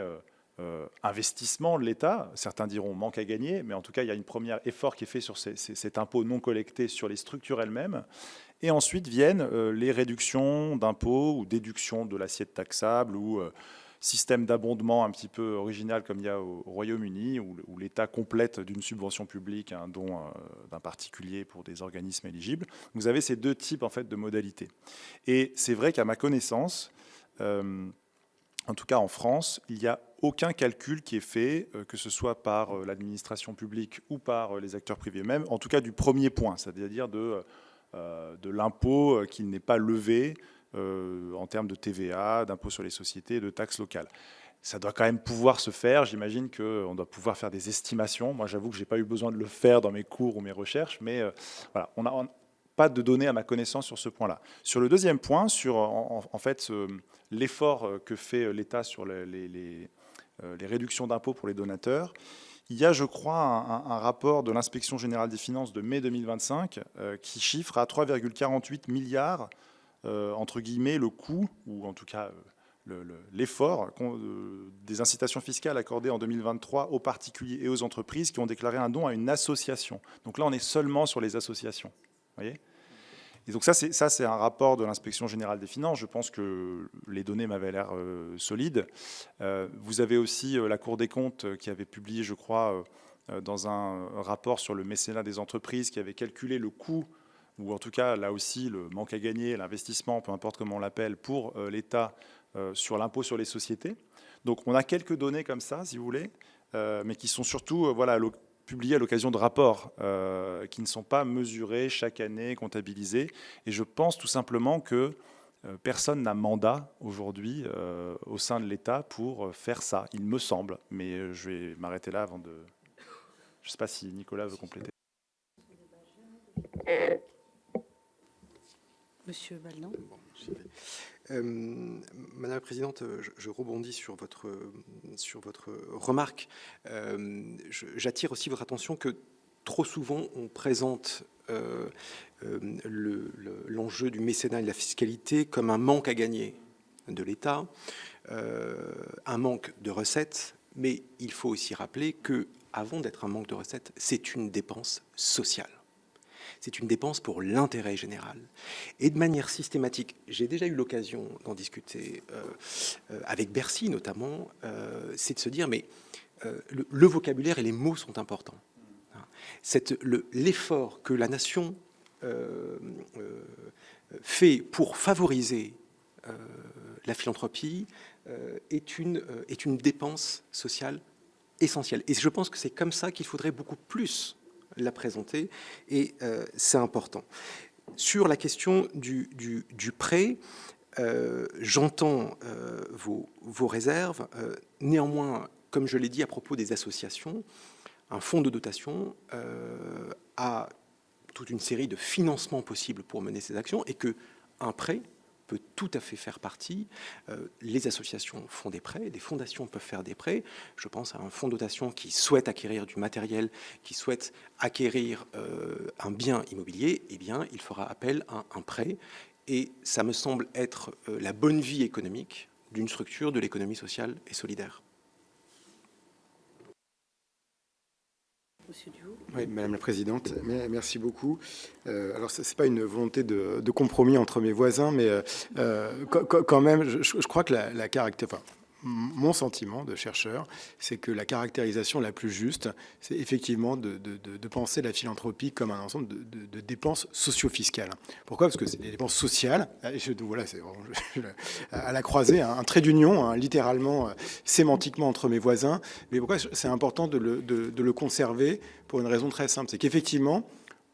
[SPEAKER 5] investissement de l'État. Certains diront manque à gagner, mais en tout cas, il y a un premier effort qui est fait sur cet impôt non collecté sur les structures elles-mêmes. Et ensuite viennent les réductions d'impôts ou déductions de l'assiette taxable ou système d'abondement un petit peu original comme il y a au Royaume-Uni, où l'État complète d'une subvention publique un don d'un particulier pour des organismes éligibles. Vous avez ces deux types en fait de modalités. Et c'est vrai qu'à ma connaissance, en tout cas en France, il n'y a aucun calcul qui est fait, que ce soit par l'administration publique ou par les acteurs privés eux-mêmes, en tout cas du premier point, c'est-à-dire de l'impôt qui n'est pas levé en termes de TVA, d'impôt sur les sociétés, de taxes locales. Ça doit quand même pouvoir se faire. J'imagine qu'on doit pouvoir faire des estimations. Moi, j'avoue que je n'ai pas eu besoin de le faire dans mes cours ou mes recherches, mais voilà, on n'a pas de données à ma connaissance sur ce point-là. Sur le deuxième point, sur en fait l'effort que fait l'État sur les réductions d'impôts pour les donateurs, il y a, je crois, un rapport de l'Inspection générale des finances de mai 2025 qui chiffre à 3,48 milliards, entre guillemets, le coût, ou en tout cas l'effort des incitations fiscales accordées en 2023 aux particuliers et aux entreprises qui ont déclaré un don à une association. Donc là, on est seulement sur les associations. Vous voyez ? Et donc ça, c'est un rapport de l'Inspection générale des finances. Je pense que les données m'avaient l'air solides. Vous avez aussi la Cour des comptes qui avait publié, je crois, dans un rapport sur le mécénat des entreprises, qui avait calculé le coût, ou en tout cas, là aussi, le manque à gagner, l'investissement, peu importe comment on l'appelle, pour l'État sur l'impôt sur les sociétés. Donc on a quelques données comme ça, si vous voulez, mais qui sont surtout publiés à l'occasion de rapports qui ne sont pas mesurés chaque année, comptabilisés. Et je pense tout simplement que personne n'a mandat aujourd'hui au sein de l'État pour faire ça, il me semble. Mais je vais m'arrêter là avant de... Je ne sais pas si Nicolas veut compléter.
[SPEAKER 1] Monsieur Baldan.
[SPEAKER 2] Madame la Présidente, je rebondis sur votre remarque. J'attire aussi votre attention que trop souvent on présente l'enjeu du mécénat et de la fiscalité comme un manque à gagner de l'État, un manque de recettes, mais il faut aussi rappeler que, avant d'être un manque de recettes, c'est une dépense sociale. C'est une dépense pour l'intérêt général. Et de manière systématique, j'ai déjà eu l'occasion d'en discuter avec Bercy notamment, c'est de se dire, mais le vocabulaire et les mots sont importants. L'effort que la nation fait pour favoriser la philanthropie est une dépense sociale essentielle. Et je pense que c'est comme ça qu'il faudrait beaucoup plus la présenter, et c'est important. Sur la question du prêt, j'entends vos réserves. Néanmoins, comme je l'ai dit à propos des associations, un fonds de dotation a toute une série de financements possibles pour mener ces actions, et qu'un prêt peut tout à fait faire partie. Les associations font des prêts, des fondations peuvent faire des prêts. Je pense à un fonds de dotation qui souhaite acquérir du matériel, qui souhaite acquérir un bien immobilier, eh bien, il fera appel à un prêt. Et ça me semble être la bonne vie économique d'une structure de l'économie sociale et solidaire.
[SPEAKER 1] Monsieur Duhaut.
[SPEAKER 4] Oui, Madame la Présidente, merci beaucoup. Alors, ce n'est pas une volonté de compromis entre mes voisins, mais quand même, je crois que la caractéristique... Enfin, mon sentiment de chercheur, c'est que la caractérisation la plus juste, c'est effectivement de penser la philanthropie comme un ensemble de dépenses socio-fiscales. Pourquoi? Parce que c'est des dépenses sociales. Voilà, c'est à la croisée, un trait d'union, littéralement, sémantiquement entre mes voisins. Mais pourquoi c'est important de le conserver? Pour une raison très simple, c'est qu'effectivement,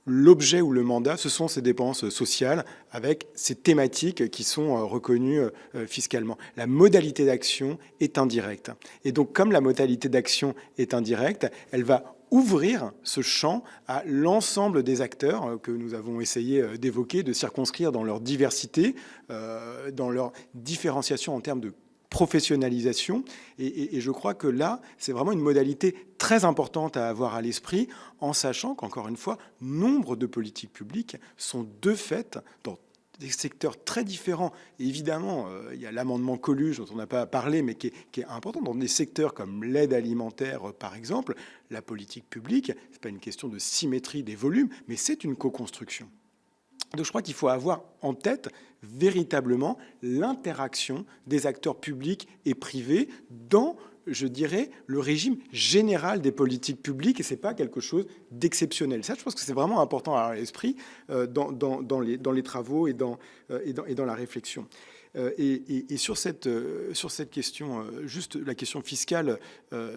[SPEAKER 4] l'objet ou le mandat, ce sont ces dépenses sociales avec ces thématiques qui sont reconnues fiscalement. La modalité d'action est indirecte. Et donc, comme la modalité d'action est indirecte, elle va ouvrir ce champ à l'ensemble des acteurs que nous avons essayé d'évoquer, de circonscrire dans leur diversité, dans leur différenciation en termes de professionnalisation. Et je crois que là, c'est vraiment une modalité très importante à avoir à l'esprit, en sachant qu'encore une fois, nombre de politiques publiques sont de fait dans des secteurs très différents. Et évidemment, il y a l'amendement Coluche dont on n'a pas parlé, mais qui est important. Dans des secteurs comme l'aide alimentaire, par exemple, la politique publique, ce n'est pas une question de symétrie des volumes, mais c'est une co-construction. Donc je crois qu'il faut avoir en tête véritablement l'interaction des acteurs publics et privés dans, je dirais, le régime général des politiques publiques, et ce n'est pas quelque chose d'exceptionnel. Ça, je pense que c'est vraiment important à avoir à l'esprit dans les travaux et dans la réflexion. Et sur cette question, juste la question fiscale,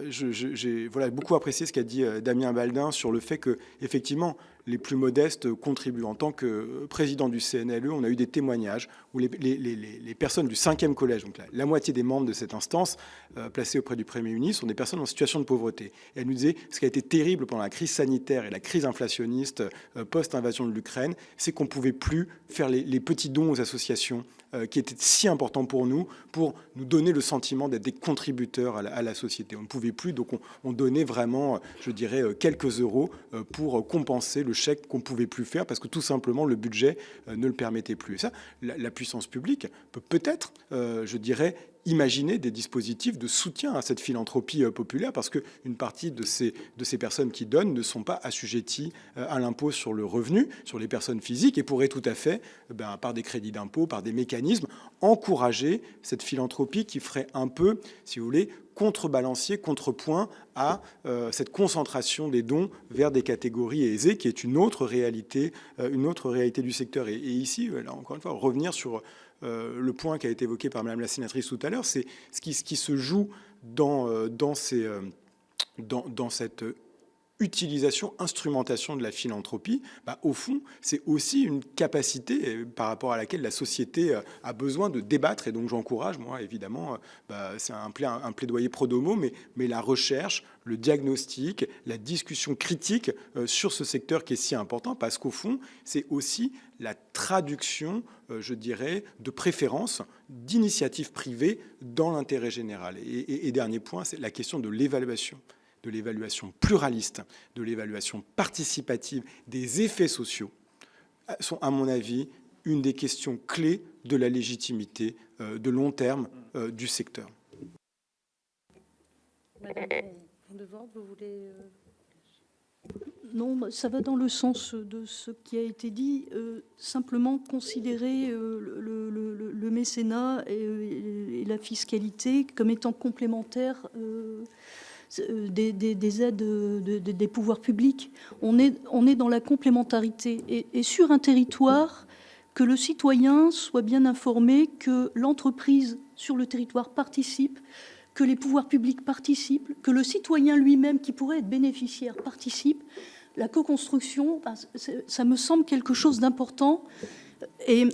[SPEAKER 4] j'ai beaucoup apprécié ce qu'a dit Damien Baldin sur le fait que, effectivement, les plus modestes contribuent. En tant que président du CNLE, on a eu des témoignages où les personnes du 5e collège, donc la moitié des membres de cette instance placés auprès du Premier ministre, sont des personnes en situation de pauvreté. Et elle nous disait, ce qui a été terrible pendant la crise sanitaire et la crise inflationniste post-invasion de l'Ukraine, c'est qu'on ne pouvait plus faire les petits dons aux associations qui étaient si importants pour nous donner le sentiment d'être des contributeurs à la société. On ne pouvait plus, donc on donnait vraiment, je dirais, quelques euros pour compenser le chèque qu'on ne pouvait plus faire parce que tout simplement le budget ne le permettait plus. Et ça, la puissance publique peut peut-être, je dirais, imaginer des dispositifs de soutien à cette philanthropie populaire parce qu'une partie de ces personnes qui donnent ne sont pas assujetties à l'impôt sur le revenu, sur les personnes physiques, et pourraient tout à fait, par des crédits d'impôt, par des mécanismes, encourager cette philanthropie qui ferait un peu, si vous voulez, contrebalancier, contrepoint à cette concentration des dons vers des catégories aisées, qui est une autre réalité du secteur. Et ici, là, encore une fois, revenir sur le point qui a été évoqué par Madame la sénatrice tout à l'heure, c'est ce qui se joue dans cette utilisation, instrumentation de la philanthropie. Au fond, c'est aussi une capacité par rapport à laquelle la société a besoin de débattre. Et donc j'encourage, moi, évidemment, c'est un plaidoyer pro domo, mais la recherche, le diagnostic, la discussion critique sur ce secteur qui est si important, parce qu'au fond, c'est aussi la traduction, je dirais, de préférences, d'initiatives privées dans l'intérêt général. Et dernier point, c'est la question de l'évaluation pluraliste, de l'évaluation participative des effets sociaux, sont, à mon avis, une des questions clés de la légitimité de long terme du secteur.
[SPEAKER 1] Madame Devorde, vous voulez...
[SPEAKER 6] Non, ça va dans le sens de ce qui a été dit. Simplement considérer le mécénat et la fiscalité comme étant complémentaires des aides des pouvoirs publics. On est dans la complémentarité. Et sur un territoire, que le citoyen soit bien informé que l'entreprise sur le territoire participe, que les pouvoirs publics participent, que le citoyen lui-même, qui pourrait être bénéficiaire, participe. La co-construction, ça me semble quelque chose d'important. Et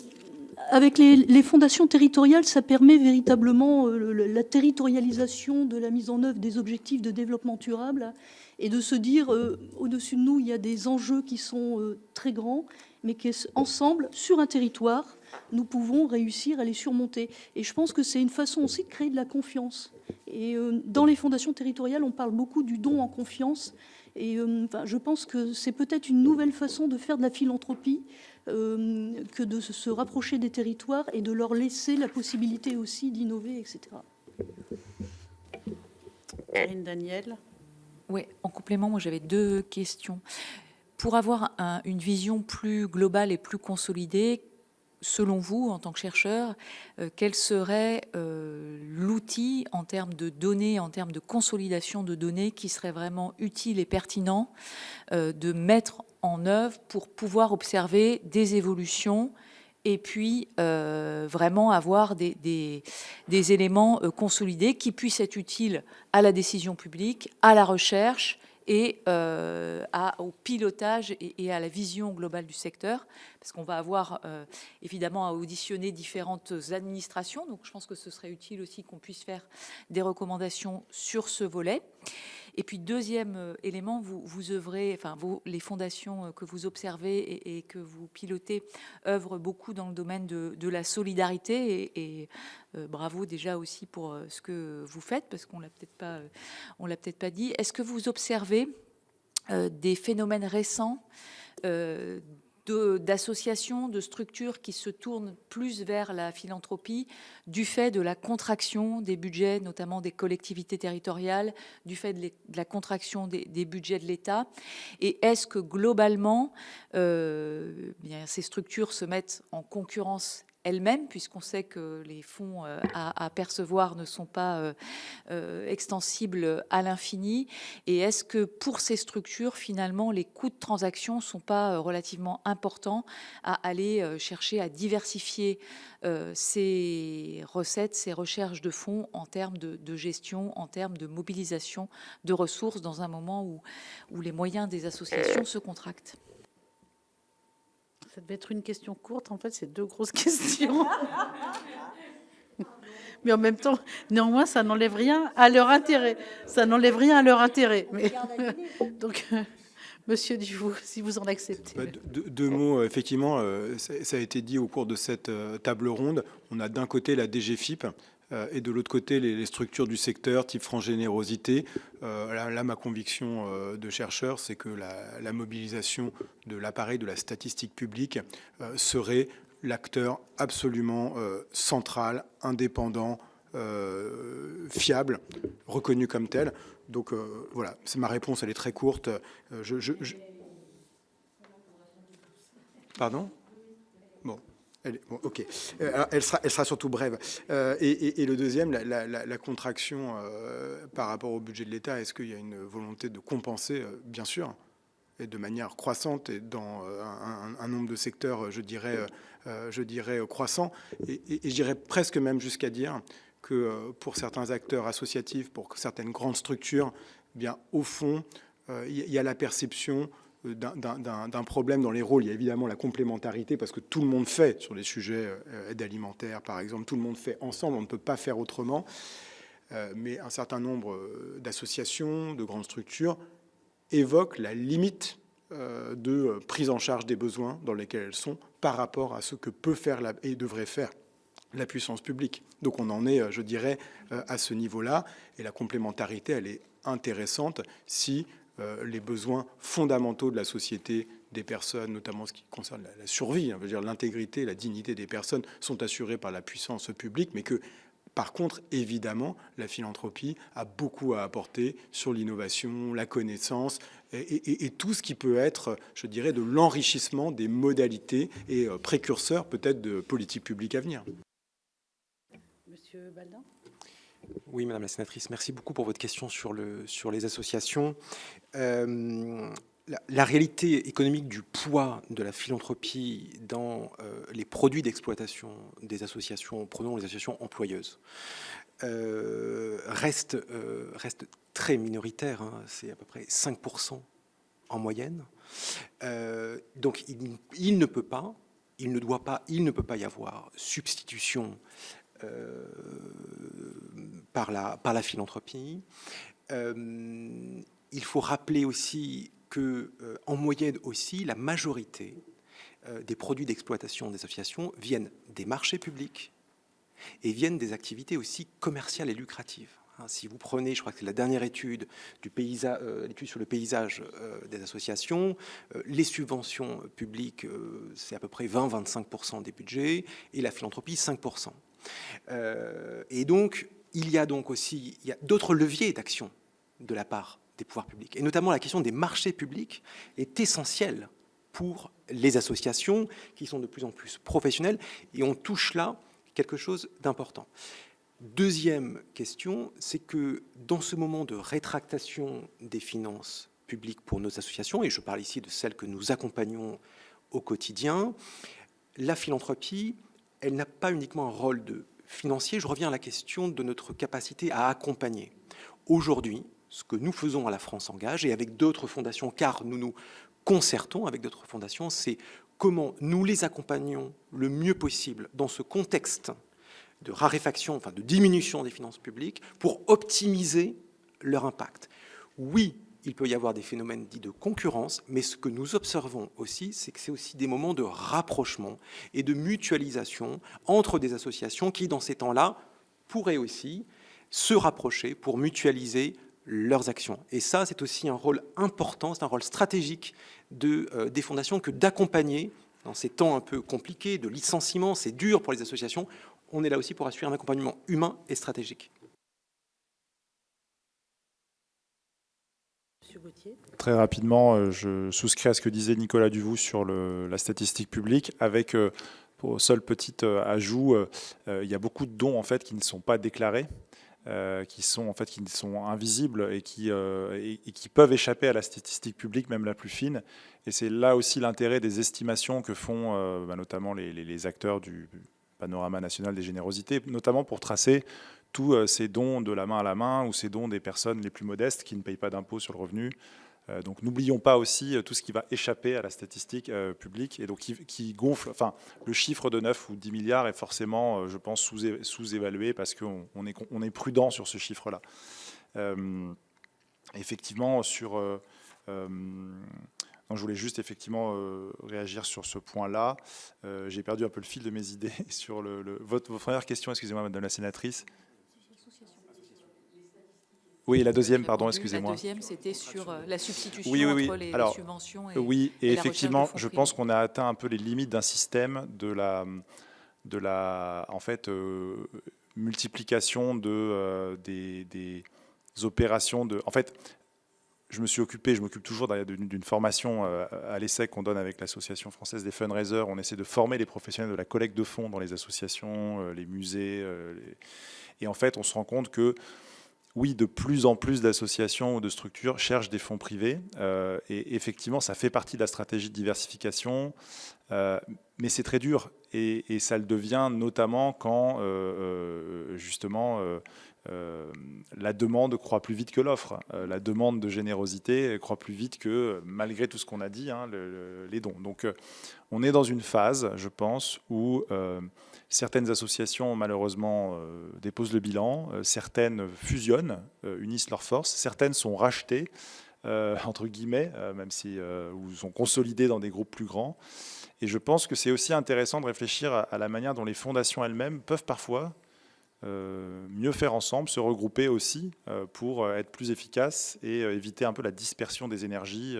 [SPEAKER 6] avec les fondations territoriales, ça permet véritablement la territorialisation de la mise en œuvre des objectifs de développement durable et de se dire, au-dessus de nous, il y a des enjeux qui sont très grands, mais qu'ensemble, sur un territoire, nous pouvons réussir à les surmonter. Et je pense que c'est une façon aussi de créer de la confiance. Et dans les fondations territoriales, on parle beaucoup du don en confiance. Et je pense que c'est peut-être une nouvelle façon de faire de la philanthropie que de se rapprocher des territoires et de leur laisser la possibilité aussi d'innover, etc.
[SPEAKER 1] Karine Daniel.
[SPEAKER 7] Oui, en complément, moi j'avais deux questions. Pour avoir une vision plus globale et plus consolidée selon vous, en tant que chercheur, quel serait l'outil en termes de données, en termes de consolidation de données qui serait vraiment utile et pertinent de mettre en œuvre pour pouvoir observer des évolutions et puis vraiment avoir des éléments consolidés qui puissent être utiles à la décision publique, à la recherche et au pilotage et à la vision globale du secteur, parce qu'on va avoir évidemment à auditionner différentes administrations, donc je pense que ce serait utile aussi qu'on puisse faire des recommandations sur ce volet. Et puis deuxième élément, vous œuvrez, enfin les fondations que vous observez et que vous pilotez œuvrent beaucoup dans le domaine de la solidarité et bravo déjà aussi pour ce que vous faites, parce qu'on l'a peut-être pas dit. Est-ce que vous observez des phénomènes récents d'associations, de structures qui se tournent plus vers la philanthropie du fait de la contraction des budgets, notamment des collectivités territoriales, du fait de la contraction des budgets de l'État? Et est-ce que globalement, bien, ces structures se mettent en concurrence elles-mêmes, puisqu'on sait que les fonds à percevoir ne sont pas extensibles à l'infini? Et est-ce que pour ces structures, finalement, les coûts de transaction ne sont pas relativement importants à aller chercher à diversifier ces recettes, ces recherches de fonds en termes de gestion, en termes de mobilisation de ressources dans un moment où les moyens des associations se contractent?
[SPEAKER 1] Ça devait être une question courte. En fait, c'est deux grosses questions. Mais en même temps, néanmoins, ça n'enlève rien à leur intérêt. Ça n'enlève rien à leur intérêt. Mais... Donc, Monsieur Dufaux, si vous en acceptez.
[SPEAKER 4] Deux mots, effectivement, ça a été dit au cours de cette table ronde. On a d'un côté la DGFiP et de l'autre côté les structures du secteur type France Générosité. Là, ma conviction de chercheur, c'est que la mobilisation de l'appareil de la statistique publique serait l'acteur absolument central, indépendant, fiable, reconnu comme tel. Donc voilà, c'est ma réponse, elle est très courte. Pardon ? Bon. Bon, ok. Elle sera surtout brève. Et le deuxième, la contraction par rapport au budget de l'État, est-ce qu'il y a une volonté de compenser? Bien sûr, et de manière croissante, et dans un nombre de secteurs, je dirais croissant. Et je dirais presque même jusqu'à dire que pour certains acteurs associatifs, pour certaines grandes structures, eh bien, au fond, il y a la perception d'un problème dans les rôles. Il y a évidemment la complémentarité, parce que tout le monde fait sur les sujets aide alimentaire, par exemple, tout le monde fait ensemble, on ne peut pas faire autrement. Mais un certain nombre d'associations, de grandes structures évoquent la limite de prise en charge des besoins dans lesquels elles sont par rapport à ce que peut faire et devrait faire la puissance publique. Donc on en est, je dirais, à ce niveau-là. Et la complémentarité, elle est intéressante si les besoins fondamentaux de la société, des personnes, notamment ce qui concerne la survie, je veux dire l'intégrité, la dignité des personnes, sont assurés par la puissance publique, mais que, par contre, évidemment, la philanthropie a beaucoup à apporter sur l'innovation, la connaissance et tout ce qui peut être, je dirais, de l'enrichissement des modalités et précurseur peut-être de politiques publiques à venir.
[SPEAKER 1] Monsieur Baldin.
[SPEAKER 2] Oui, Madame la sénatrice, merci beaucoup pour votre question sur les associations. La réalité économique du poids de la philanthropie dans les produits d'exploitation des associations, prenons les associations employeuses, reste très minoritaire, hein, c'est à peu près 5% en moyenne. Donc il ne peut pas, il ne doit pas, il ne peut pas y avoir substitution par la philanthropie. Il faut rappeler aussi que, en moyenne aussi, la majorité des produits d'exploitation des associations viennent des marchés publics et viennent des activités aussi commerciales et lucratives. Si vous prenez, je crois que c'est la dernière étude l'étude sur le paysage des associations, les subventions publiques, c'est à peu près 20-25% des budgets, et la philanthropie, 5%. Et donc, il y a d'autres leviers d'action de la part des pouvoirs publics. Et notamment, la question des marchés publics est essentielle pour les associations qui sont de plus en plus professionnelles, et on touche là quelque chose d'important. Deuxième question, c'est que dans ce moment de rétractation des finances publiques pour nos associations, et je parle ici de celles que nous accompagnons au quotidien, la philanthropie, elle n'a pas uniquement un rôle de financier. Je reviens à la question de notre capacité à accompagner. Aujourd'hui, ce que nous faisons à la France Engage et avec d'autres fondations, car nous nous concertons avec d'autres fondations, c'est comment nous les accompagnons le mieux possible dans ce contexte de raréfaction, enfin de diminution des finances publiques, pour optimiser leur impact. Oui, il peut y avoir des phénomènes dits de concurrence, mais ce que nous observons aussi, c'est que c'est aussi des moments de rapprochement et de mutualisation entre des associations qui, dans ces temps-là, pourraient aussi se rapprocher pour mutualiser leurs actions. Et ça, c'est aussi un rôle important, c'est un rôle stratégique des fondations que d'accompagner dans ces temps un peu compliqués, de licenciement, c'est dur pour les associations. On est là aussi pour assurer un accompagnement humain et stratégique.
[SPEAKER 5] Très rapidement, je souscris à ce que disait Nicolas Duvaux sur la statistique publique, avec au seul petit ajout, il y a beaucoup de dons en fait qui ne sont pas déclarés, qui sont invisibles et qui peuvent échapper à la statistique publique, même la plus fine. Et c'est là aussi l'intérêt des estimations que font notamment les acteurs du panorama national des générosités, notamment pour tracer tous ces dons de la main à la main ou ces dons des personnes les plus modestes qui ne payent pas d'impôt sur le revenu. Donc n'oublions pas aussi tout ce qui va échapper à la statistique publique et donc qui gonfle. Enfin, le chiffre de 9 ou 10 milliards est forcément, je pense, sous-évalué parce qu'on est prudent sur ce chiffre-là. Effectivement, je voulais juste effectivement réagir sur ce point-là. J'ai perdu un peu le fil de mes idées sur votre première question, excusez-moi, madame la sénatrice. Oui, la deuxième, pardon, excusez-moi.
[SPEAKER 7] La deuxième, c'était sur la substitution entre les subventions et
[SPEAKER 5] oui, et effectivement, je pense
[SPEAKER 7] privés.
[SPEAKER 5] qu'on a atteint un peu les limites d'un système de la en fait, multiplication des opérations de... En fait, je m'occupe toujours d'une formation à l'ESSEC qu'on donne avec l'Association française des fundraisers. On essaie de former les professionnels de la collecte de fonds dans les associations, les musées. Et en fait, on se rend compte que oui, de plus en plus d'associations ou de structures cherchent des fonds privés. Et effectivement, ça fait partie de la stratégie de diversification. Mais c'est très dur. Et ça le devient notamment quand, justement, la demande croît plus vite que l'offre. La demande de générosité croît plus vite que, malgré tout ce qu'on a dit, les dons. Donc, on est dans une phase, je pense, où certaines associations, malheureusement, déposent le bilan, certaines fusionnent, unissent leurs forces, certaines sont rachetées, entre guillemets, même si ou sont consolidées dans des groupes plus grands. Et je pense que c'est aussi intéressant de réfléchir à la manière dont les fondations elles-mêmes peuvent parfois mieux faire ensemble, se regrouper aussi pour être plus efficaces et éviter un peu la dispersion des énergies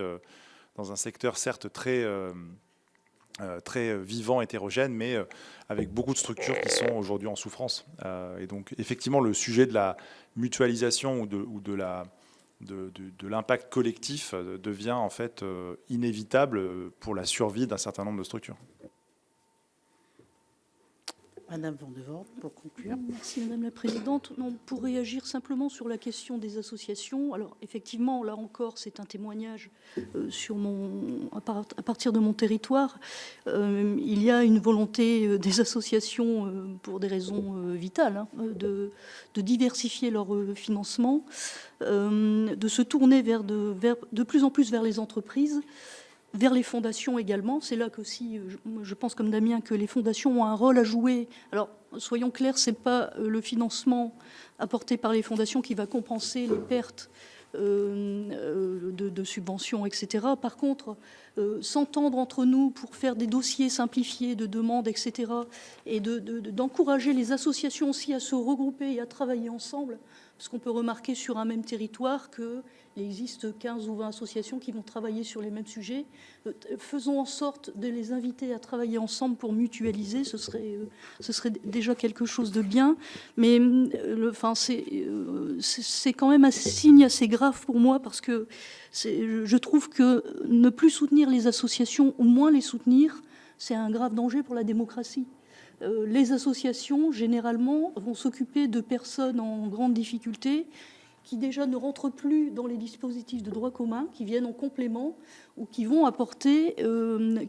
[SPEAKER 5] dans un secteur certes très vivant, hétérogène, mais avec beaucoup de structures qui sont aujourd'hui en souffrance. Et donc, effectivement, le sujet de la mutualisation ou de l'impact collectif devient en fait inévitable pour la survie d'un certain nombre de structures.
[SPEAKER 1] Madame Van de Voort, pour conclure.
[SPEAKER 6] Merci Madame la Présidente. Non, pour réagir simplement sur la question des associations, alors effectivement, là encore, c'est un témoignage à partir de mon territoire. Il y a une volonté des associations, pour des raisons vitales, de diversifier leur financement, de se tourner de plus en plus vers les entreprises, vers les fondations également. C'est là qu'aussi, je pense comme Damien, que les fondations ont un rôle à jouer. Alors, soyons clairs, ce n'est pas le financement apporté par les fondations qui va compenser les pertes de subventions, etc. Par contre, s'entendre entre nous pour faire des dossiers simplifiés de demandes, etc., et d'encourager les associations aussi à se regrouper et à travailler ensemble, Parce qu'on peut remarquer sur un même territoire qu'il existe 15 ou 20 associations qui vont travailler sur les mêmes sujets. Faisons en sorte de les inviter à travailler ensemble pour mutualiser, ce serait déjà quelque chose de bien. Mais c'est quand même un signe assez grave pour moi, parce que je trouve que ne plus soutenir les associations, ou moins les soutenir, c'est un grave danger pour la démocratie. Les associations, généralement, vont s'occuper de personnes en grande difficulté, qui déjà ne rentrent plus dans les dispositifs de droit commun, qui viennent en complément, ou qui vont apporter,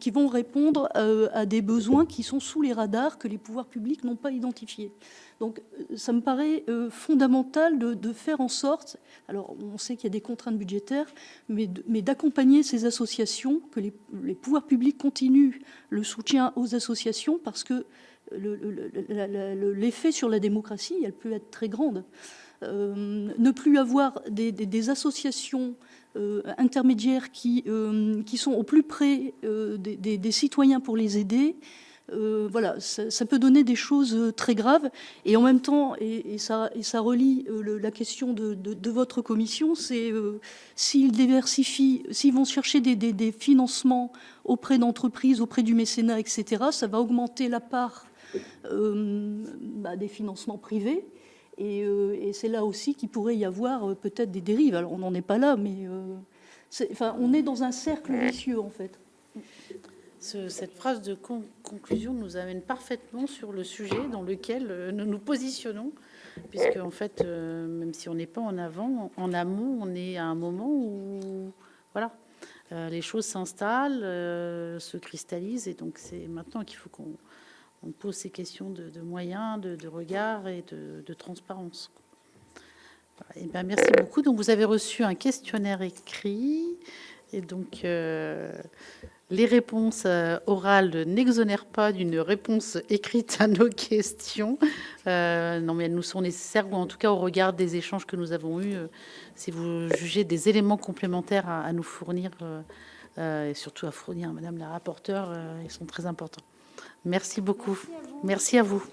[SPEAKER 6] qui vont répondre à des besoins qui sont sous les radars, que les pouvoirs publics n'ont pas identifiés. Donc ça me paraît fondamental de faire en sorte, alors on sait qu'il y a des contraintes budgétaires, mais d'accompagner ces associations, que les pouvoirs publics continuent le soutien aux associations, parce que l'effet sur la démocratie, elle peut être très grande. Ne plus avoir des associations intermédiaires qui sont au plus près des citoyens pour les aider, voilà, ça peut donner des choses très graves. Et en même temps, et ça relie la question de votre commission, c'est s'ils diversifient, s'ils vont chercher des financements auprès d'entreprises, auprès du mécénat, etc., ça va augmenter la part des financements privés. Et c'est là aussi qu'il pourrait y avoir peut-être des dérives. Alors on n'en est pas là, mais on est dans un cercle vicieux, en fait.
[SPEAKER 1] Cette phrase de conclusion nous amène parfaitement sur le sujet dans lequel nous nous positionnons, puisque en fait, même si on n'est pas en amont, on est à un moment où voilà, les choses s'installent, se cristallisent, et donc c'est maintenant qu'il faut qu'on pose ces questions de moyens, de regard et de transparence. Et ben, merci beaucoup. Donc vous avez reçu un questionnaire écrit, et donc les réponses orales n'exonèrent pas d'une réponse écrite à nos questions. Non, mais elles nous sont nécessaires, ou en tout cas au regard des échanges que nous avons eus, si vous jugez des éléments complémentaires à nous fournir, et surtout à fournir à Madame la rapporteure, ils sont très importants. Merci beaucoup. Merci à vous.